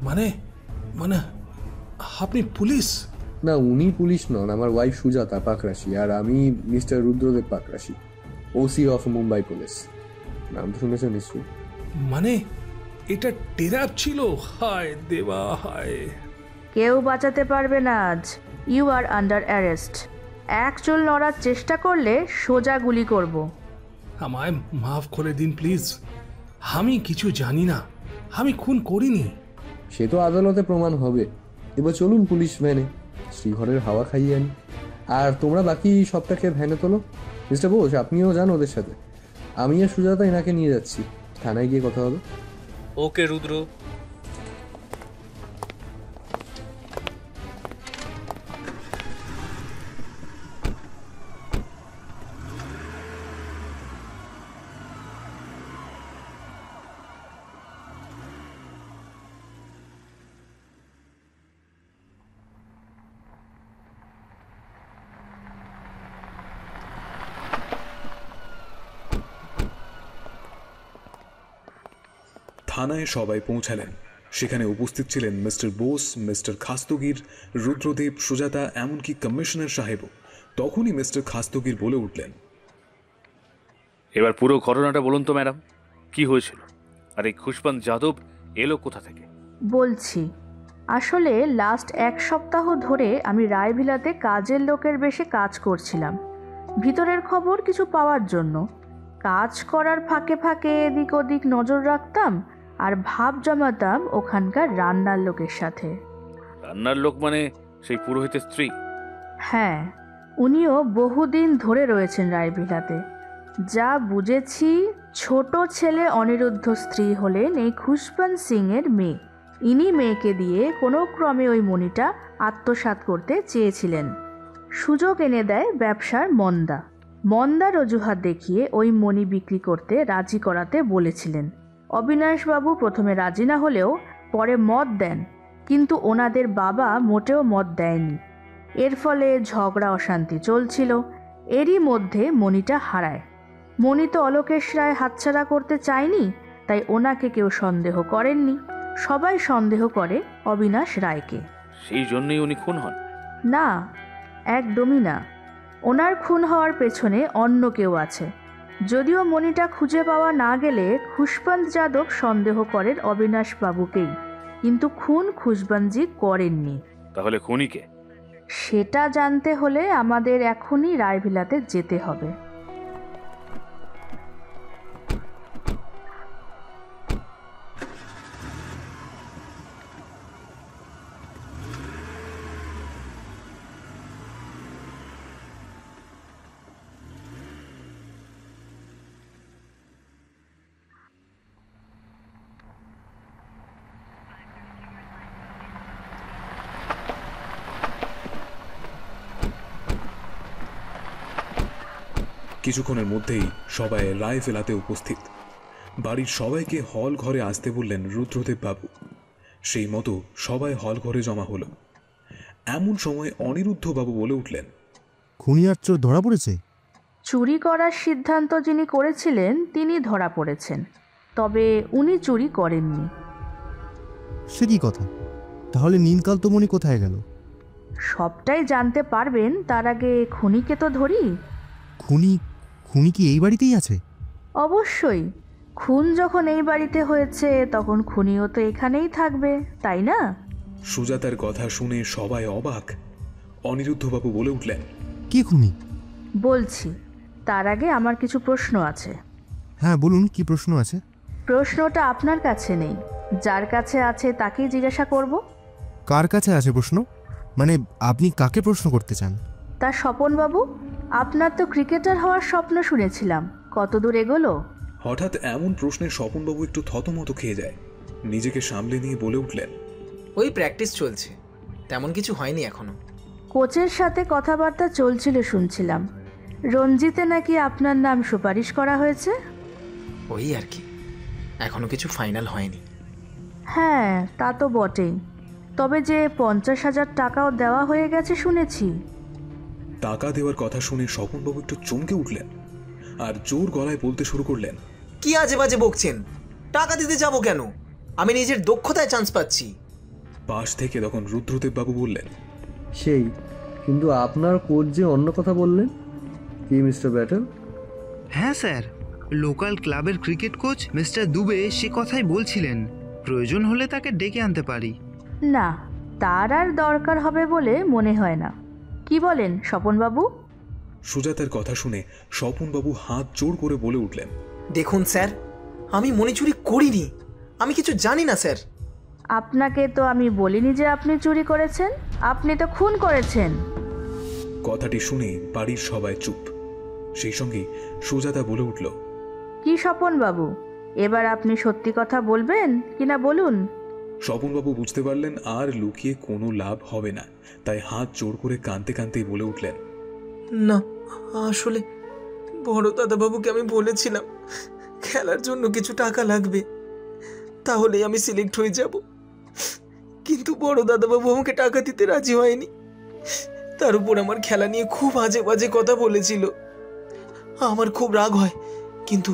মানে মানে আপনি পুলিশ? না, উনি পুলিশ নন, আমার ওয়াইফ সুজাতা পাকরাশি, আর আমি mister Rudradev Pakrashi, OC of Mumbai police. নাম তো শুনেছেন নিশ্চয়ই। মানে এটা টেরাপ ছিল? হায় দেবা, হায়। কেউ বাঁচাতে পারবে না আজ। You are under arrest. এক চুল নড়ার চেষ্টা করলে সোজা গুলি করব। আমায় মাফ করে দিন প্লিজ, আমি কিছু জানি না, আমি খুন করিনি। সে তো আদালতে প্রমাণ হবে। এবার চলুন পুলিশ ভ্যানে, শ্রীঘরের হাওয়া খাইয়ে আনি। আর তোমরা বাকি সবটাকে ভ্যানে তোলো। মিস্টার বোস, আপনিও যান ওদের সাথে। আমি আর সুজাতা এনাকে নিয়ে যাচ্ছি, থানায় গিয়ে কথা হবে। ওকে রুদ্র। থানায় সবাই পৌঁছালেন। সেখানে উপস্থিত ছিলেন মিস্টার বোস, মিস্টার খাস্তগির, রুদ্রদেব, সুজাতা, এমনকি কমিশনার সাহেবও। তখনই মিস্টার খাস্তগির বলে উঠলেন, এবার পুরো ঘটনাটা বলুন তো ম্যাডাম, কি হয়েছিল? আর এই খুশবন্ত যাদব এলো কোথা থেকে? বলছি, আসলে লাস্ট 1 সপ্তাহ ধরে আমি রায়ভিলাতে কাজের লোকের বেশে কাজ করছিলাম, ভিতরের খবর কিছু পাওয়ার জন্য। কাজ করার ফাঁকে ফাঁকে এদিক ওদিক নজর রাখতাম আর ভাব জমাতাম ওখানকার রান্নার লোকের সাথে। রান্নার লোক মানে সেই পুরোহিতের স্ত্রী? হ্যাঁ, উনিও বহুদিন ধরে রয়েছেন রায়ভিলাতে। যা বুঝেছি, ছোট ছেলে অনিরুদ্ধ স্ত্রী হলেন এই খুশবন্ত সিংয়ের মেয়ে। ইনি মেয়েকে দিয়ে কোনো ক্রমে ওই মণিটা আত্মসাৎ করতে চেয়েছিলেন। সুযোগ এনে দেয় ব্যবসার মন্দার অজুহাত দেখিয়ে ওই মণি বিক্রি করতে রাজি করাতে বলেছিলেন। অবিনাশবাবু প্রথমে রাজি না হলেও পরে মত দেন, কিন্তু ওনাদের বাবা মোটেও মত দেয়নি। এর ফলে ঝগড়া অশান্তি চলছিল। এরই মধ্যে মণিটা হারায়। মণি তো অলোকেশ রায় হাতছাড়া করতে চায়নি, তাই ওনাকে কেউ সন্দেহ করেননি। সবাই সন্দেহ করে অবিনাশ রায়কে। সেই জন্যই উনি খুন হন? না, একদমই না। ওনার খুন হওয়ার পেছনে অন্য কেউ আছে। যদিও মণিটা খুঁজে পাওয়া না গেলে খুশবন্ত যাদব সন্দেহ করেন অবিনাশ বাবুকেই, কিন্তু খুন খুশবন্তজি করেননি। তাহলে খুনি কে? সেটা জানতে হলে আমাদের এখনই রায়ভিলাতে যেতে হবে। কিছুক্ষণের মধ্যেই সবাই রায়ভিলাতে উপস্থিত। বাড়ির সবাইকে হল ঘরে আসতে বললেন রুদ্রদেব বাবু। সেই মতো সবাই হল ঘরে জমা হলো। এমন সময় অনিরুদ্ধ বাবু বলে উঠলেন, খুনি আর চোর ধরা পড়েছে? চুরি করার সিদ্ধান্ত যিনি করেছিলেন তিনি ধরা পড়েছেন, তবে উনি চুরি করেননি। সে কি কথা? তাহলে নীলকান্তমণি কোথায় গেল? সবটাই জানতে পারবেন, তার আগে খুনিকে তো ধরি। খুনি কি এই বাড়িতেই আছে? অবশ্যই, খুন যখন এই বাড়িতে হয়েছে তখন খুনিও তো এখানেই থাকবে, তাই না? সুজাতার কথা শুনে সবাই অবাক। অনিরুদ্ধবাবু বলে উঠলেন, কে খুনি? বলছি, তার আগে আমার কিছু প্রশ্ন আছে। হ্যাঁ বলুন, কি প্রশ্ন আছে? প্রশ্নটা আপনার কাছে নেই, যার কাছে আছে তাকেই জিজ্ঞাসা করব। কার কাছে আছে প্রশ্ন? মানে আপনি কাকে প্রশ্ন করতে চান? তা স্বপনবাবু, আপনার তো ক্রিকেটার হওয়ার স্বপ্ন শুনেছিলাম, কতদূর এগোলো? হঠাৎ এমন প্রশ্নে স্বপনবাবু একটু থতমত খেয়ে যায়। নিজেকে সামলে নিয়ে বলে উঠলেন, ওই প্র্যাকটিস চলছে, তেমন কিছু হয়নি এখনো। কোচের সাথে কথাবার্তা চলছিল শুনছিলাম, রঞ্জিতে নাকি আপনার নাম সুপারিশ করা হয়েছে। ওই আর কি, এখনো কিছু ফাইনাল হয়নি। হ্যাঁ তা তো বটেই, তবে যে 50,000 টাকাও দেওয়া হয়ে গেছে শুনেছি। টাকা দেওয়ার কথা শুনে স্বপনবাবু একটু চমকে উঠলেন আর জোর গলায় বলতে শুরু করলেন, কি আজে বাজে বকছেন? টাকা দিতে যাব কেন? আমি নিজের দক্ষতায় চান্স পাচ্ছি। পাশ থেকে তখন রুদ্রদেব বাবু বললেন, সেই, কিন্তু আপনার কোচ যে অন্য কথা বললেন, কি মিস্টার ব্যাটেল? হ্যাঁ স্যার, লোকাল ক্লাবের ক্রিকেট কোচ মিস্টার দুবে সে কথাই বলছিলেন, প্রয়োজন হলে তাকে ডেকে আনতে পারি। না, তার আর দরকার হবে বলে মনে হয় না। কি বলেন স্বপনবাবু? সুজাতার কথা শুনে স্বপনবাবু হাত জোর করে বলে উঠলেন, দেখুন স্যার, আমি মনে চুরি করিনি, আমি কিছু জানি না স্যার। আপনাকে তো আমি বলিনি যে আপনি চুরি করেছেন, আপনি তো খুন করেছেন। কথাটি শুনে বাড়ির সবাই চুপ। সেই সঙ্গে সুজাতা বলে উঠল, কি স্বপনবাবু, এবার আপনি সত্যি কথা বলবেন কিনা বলুন। স্বপনবাবু বুঝতে পারলেন আর লুকিয়ে কোনো লাভ হবে না, তাই হাত জোর করে কাঁদতে কাঁদতেই বলে উঠলেন, না, আসলে বড় দাদাবাবুকে আমি বলেছিলাম খেলার জন্য কিছু টাকা লাগবে, তাহলেই আমি সিলেক্ট হয়ে যাব। কিন্তু বড় দাদাবাবু আমাকে টাকা দিতে রাজি হয়নি। তার উপর আমার খেলা নিয়ে খুব আজে বাজে কথা বলেছিল। আমার খুব রাগ হয়, কিন্তু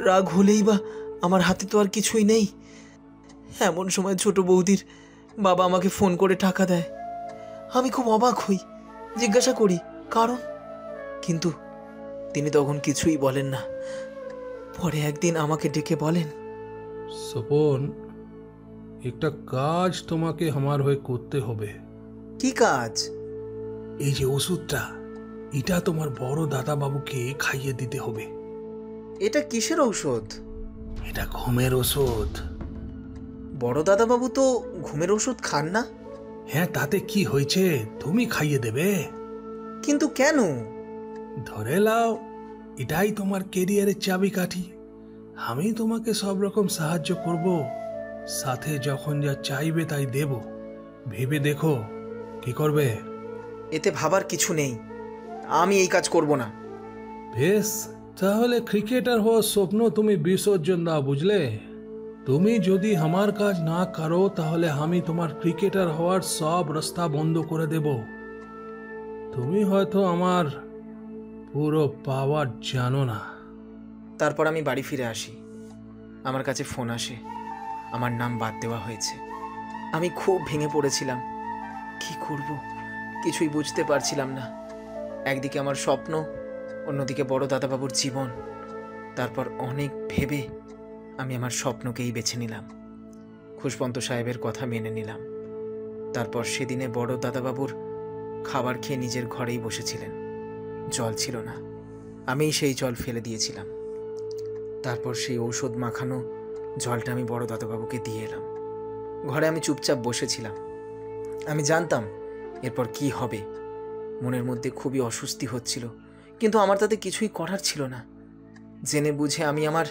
রাগ হলেই বা আমার হাতে তো আর কিছুই নেই। এমন সময় ছোট বৌদির বাবা আমাকে ফোন করে টাকা দেয়। আমি খুব অবাক হই, জিজ্ঞাসা করি কারণ, কিন্তু তিনি তখন কিছুই বলেন না। পরে একদিন আমাকে ডেকে বলেন, স্বপন, একটা কাজ তোমাকে আমার হয়ে করতে হবে। কি কাজ? এই যে ওষুধটা, এটা তোমার বড় দাদাবাবুকে খাইয়ে দিতে হবে। এটা কিসের ঔষধ? এটা ঘুমের ওষুধ। বড় দাদাবাবু তো ঘুমের ওষুধ খান না। হ্যাঁ, তাতে কি হয়েছে, তুমি খাইয়ে দেবে। কিন্তু কেন? ধরে লাও, এটাই তোমার কেরিয়ারের চাবিকাঠি। আমি তোমাকে সব রকম সাহায্য করব, সাথে যখন যা চাইবে তাই দেব। ভেবে দেখো কি করবে। এতে ভাবার কিছু নেই, আমি এই কাজ করব না। বেশ, তাহলে ক্রিকেটার হওয়ার স্বপ্ন তুমি বিসর্জন দাও, বুঝলে? তুমি যদি আমার কাজ না করো তাহলে আমি তোমার ক্রিকেটার হওয়ার সব রাস্তা বন্ধ করে দেব। তুমি হয়তো আমার পুরো পাওয়ার জানো না। তারপর আমি বাড়ি ফিরে আসি। আমার কাছে ফোন আসে, আমার নাম বাদ দেওয়া হয়েছে। আমি খুব ভেঙে পড়েছিলাম, কি করব কিছুই বুঝতে পারছিলাম না। একদিকে আমার স্বপ্ন, অন্যদিকে বড় দাদাবাবুর জীবন। তারপর অনেক ভেবে আমি আমার স্বপ্নকেই বেছে নিলাম। খুশবন্ত সাহেবের কথা মেনে নিলাম। তারপর সেদিনে বড় দাদাবাবুর খাবার খেয়ে নিজের ঘরেই বসেছিলেন, জল ছিল না, আমিই সেই জল ফেলে দিয়েছিলাম। তারপর সেই ঔষধ মাখানো জলটা আমি বড় দাদাবাবুকে দিয়ে এলাম। ঘরে আমি চুপচাপ বসেছিলাম। আমি জানতাম এরপর কি হবে। মনের মধ্যে খুবই অস্বস্তি হচ্ছিল, কিন্তু আমার তাতে কিছুই করার ছিল না। জেনে বুঝে আমি আমার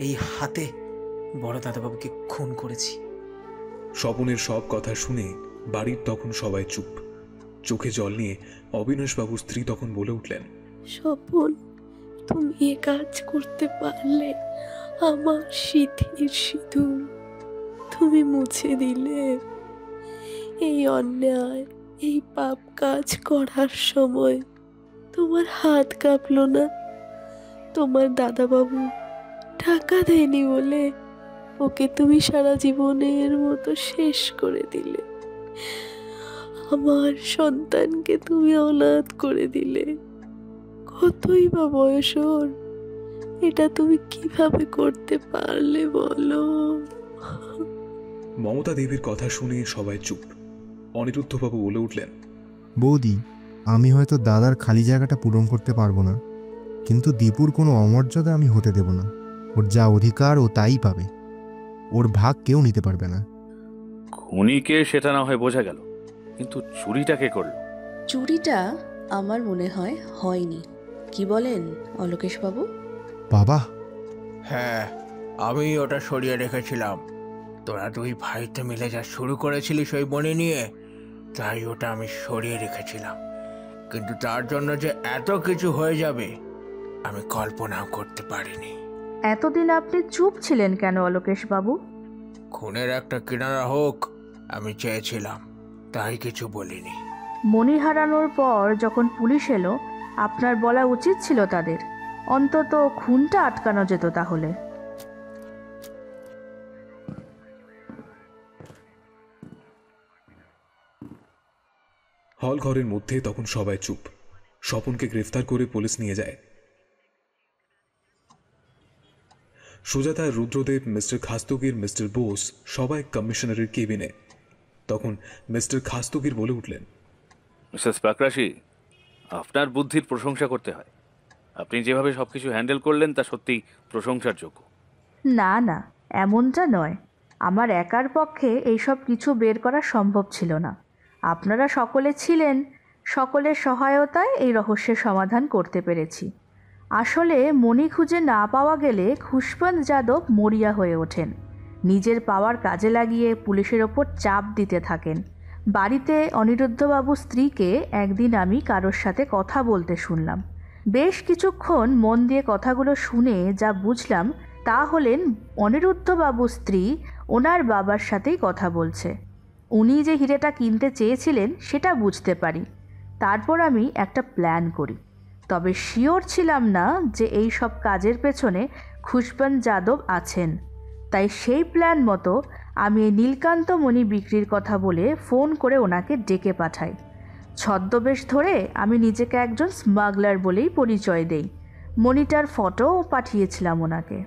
এই হাতে বড় দাদাবাবুকে খুন করেছি। স্বপনের সব কথা শুনে বাড়ির তখন সবাই চুপ। চোখে জল নিয়ে অবিনাশবাবুর স্ত্রী তখন বলে উঠলেন, স্বপন, তুমি এ কাজ করতে পারলে আমার সিঁথির সিঁদুর তুমি মুছে দিলে। এই অন্যায়, এই পাপ কাজ করার সময় তোমার হাত কাঁপলো না? তোমার দাদাবাবু টাকা দেয়নি বলে ওকে তুমি সারা জীবনের মতো শেষ করে দিলে। আমার সন্তানকে তুমি অনাথ করে দিলে। কতই বা বয়স ওর, এটা তুমি কিভাবে করতে পারলে বলো? মমতা দেবীর কথা শুনে সবাই চুপ। অনিরুদ্ধবাবু বলে উঠলেন, বৌদি, আমি হয়তো দাদার খালি জায়গাটা পূরণ করতে পারবো না, কিন্তু দীপুর কোনো অমর্যাদা আমি হতে দেব না। ওর যা অধিকার ও তাই পাবে, ওর ভাগ কেউ নিতে পারবে না। খুনিকে সেটা না হয় বোঝা গেল, কিন্তু চুরিটা কে করলো? চুরিটা আমার মনে হয় হয়নি। কি বলেন অলোকেশবাবু? বাবা, হ্যাঁ, আমি ওটা সরিয়ে রেখেছিলাম। তোরা দুই ভাইতে মিলে যা শুরু করেছিলিস ওই মনি নিয়ে, তাই ওটা আমি সরিয়ে রেখেছিলাম। কিন্তু তার জন্য যে এত কিছু হয়ে যাবে আমি কল্পনাও করতে পারিনি। এতদিন আপনি চুপ ছিলেন কেন অলোকেশবাবু? খুনের একটা কিনারা হোক আমি চেয়েছিলাম, তাই কিছু বলিনি। মনি হারানোর পর যখন পুলিশ এলো, আপনার বলা উচিত ছিল তাদের। অন্তত খুনটা আটকানো যেত তাহলে। হল ঘরের মধ্যে তখন সবাই চুপ। স্বপনকে গ্রেফতার করে পুলিশ নিয়ে যায়। সুজাতা, রুদ্রদেব, মিস্টার খাস্তগির, মিস্টার বোস সবাই কমিশনারের কেবিনে। তখন মিস্টার খাস্তগির বলে উঠলেন, মিসেস পাকরাশি, আপনার বুদ্ধির প্রশংসা করতে হয়। আপনি যেভাবে সবকিছু হ্যান্ডেল করলেন তা সত্যি প্রশংসার যোগ্য। না না, এমনটা নয়। আমার একার পক্ষে এইসব কিছু বের করা সম্ভব ছিল না। আপনারা সকলে ছিলেন, সকলের সহায়তায় এই রহস্যের সমাধান করতে পেরেছি। আসলে মণি খুঁজে না পাওয়া গেলে খুশবন্ত যাদব মরিয়া হয়ে ওঠেন। নিজের পাওয়ার কাজে লাগিয়ে পুলিশের ওপর চাপ দিতে থাকেন। বাড়িতে অনিরুদ্ধবাবুর স্ত্রীকে একদিন আমি কারোর সাথে কথা বলতে শুনলাম। বেশ কিছুক্ষণ মন দিয়ে কথাগুলো শুনে যা বুঝলাম তা হলেন অনিরুদ্ধবাবুর স্ত্রী ওনার বাবার সাথেই কথা বলছে। উনি যে হিরেটা কিনতে চেয়েছিলেন সেটা বুঝতে পারি। তারপর আমি একটা প্ল্যান করি, তবে শিওর ছিলাম না যে এই সব কাজের পেছনে খুশবন্ত যাদব আছেন। তাই সেই প্ল্যান মতো আমি এই নীলকান্ত মণি বিক্রির কথা বলে ফোন করে ওনাকে ডেকে পাঠাই। ছদ্মবেশ ধরে আমি নিজেকে একজন স্মাগলার বলেই পরিচয় দেই। মণিটার ফটোও পাঠিয়েছিলাম ওনাকে।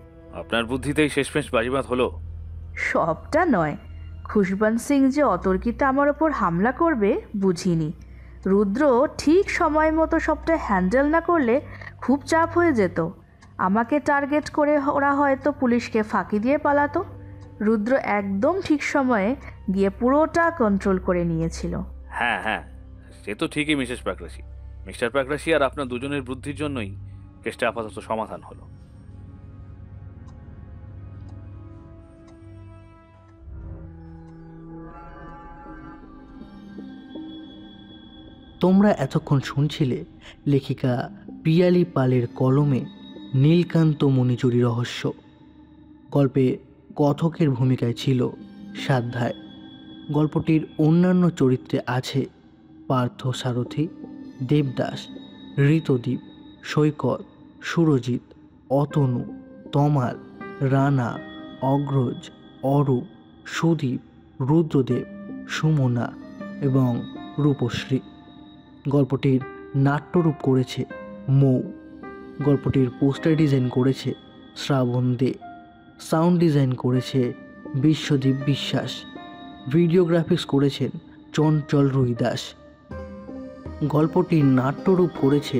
আপনার বুদ্ধিতেই শেষমেশ বাজিমাত হলো। সবটা নয়, খুশবন্ত সিং যে অতর্কিতে আমার ওপর হামলা করবে বুঝিনি। রুদ্র ঠিক সময় মতো সবটা হ্যান্ডেল না করলে খুব চাপ হয়ে যেত। আমাকে টার্গেট করে ওরা হয়তো পুলিশকে ফাঁকি দিয়ে পালাতো। রুদ্র একদম ঠিক সময়ে গিয়ে পুরোটা কন্ট্রোল করে নিয়েছিল। হ্যাঁ হ্যাঁ, সে তো ঠিকই মিসেস পাকরাশি। মিস্টার পাকরাশি আর আপনার দুজনের বুদ্ধির জন্যই কেসটা আপাতত সমাধান হলো। তোমরা এতক্ষণ শুনছিলে লেখিকা পিয়ালি পালের কলমে নীলকান্ত মণি চুরি রহস্য। গল্পে কথকের ভূমিকায় ছিল সাধ্যায়। গল্পটির অন্যান্য চরিত্রে আছে পার্থ সারথী, দেবদাস, ঋতদীপ, সৈকত, সুরজিৎ, অতনু, তমাল, রানা, অগ্রজ, অরূপ, সুদীপ, রুদ্রদেব, সুমনা এবং রূপশ্রী। গল্পটির নাট্যরূপ করেছে মৌ। গল্পটির পোস্টার ডিজাইন করেছে শ্রাবণ দে। সাউন্ড ডিজাইন করেছে বিশ্বদীপ বিশ্বাস। ভিডিওগ্রাফিক্স করেছেন চঞ্চল রুইদাস। গল্পটির নাট্যরূপ করেছে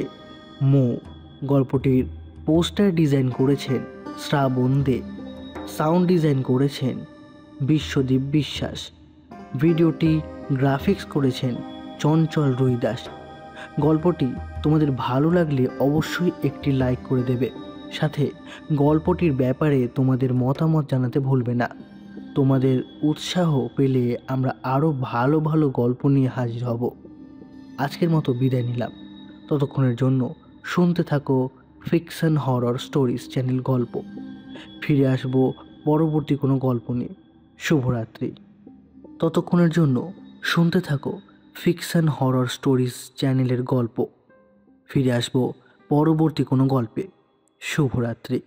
মৌ। গল্পটির পোস্টার ডিজাইন করেছেন শ্রাবণ দে। সাউন্ড ডিজাইন করেছেন বিশ্বদীপ বিশ্বাস। ভিডিওটি গ্রাফিক্স করেছেন চঞ্চল রুইদাস। গল্পটি তোমাদের ভালো লাগলে অবশ্যই একটি লাইক করে দেবে, সাথে গল্পটির ব্যাপারে তোমাদের মতামত জানাতে ভুলবে না। তোমাদের উৎসাহ পেলে আমরা আরও ভালো ভালো গল্প নিয়ে হাজির হব। আজকের মতো বিদায় নিলাম। ততক্ষণের জন্য শুনতে থাকো ফিকশন হরর স্টোরিজ চ্যানেল গল্প। ফিরে আসবো পরবর্তী কোনো গল্প নিয়ে। শুভরাত্রি। ততক্ষণের জন্য শুনতে থাকো ফিকশন হরর স্টোরিজ চ্যানেলের গল্প। ফিরে আসবো পরবর্তী কোনো গল্পে। শুভরাত্রি।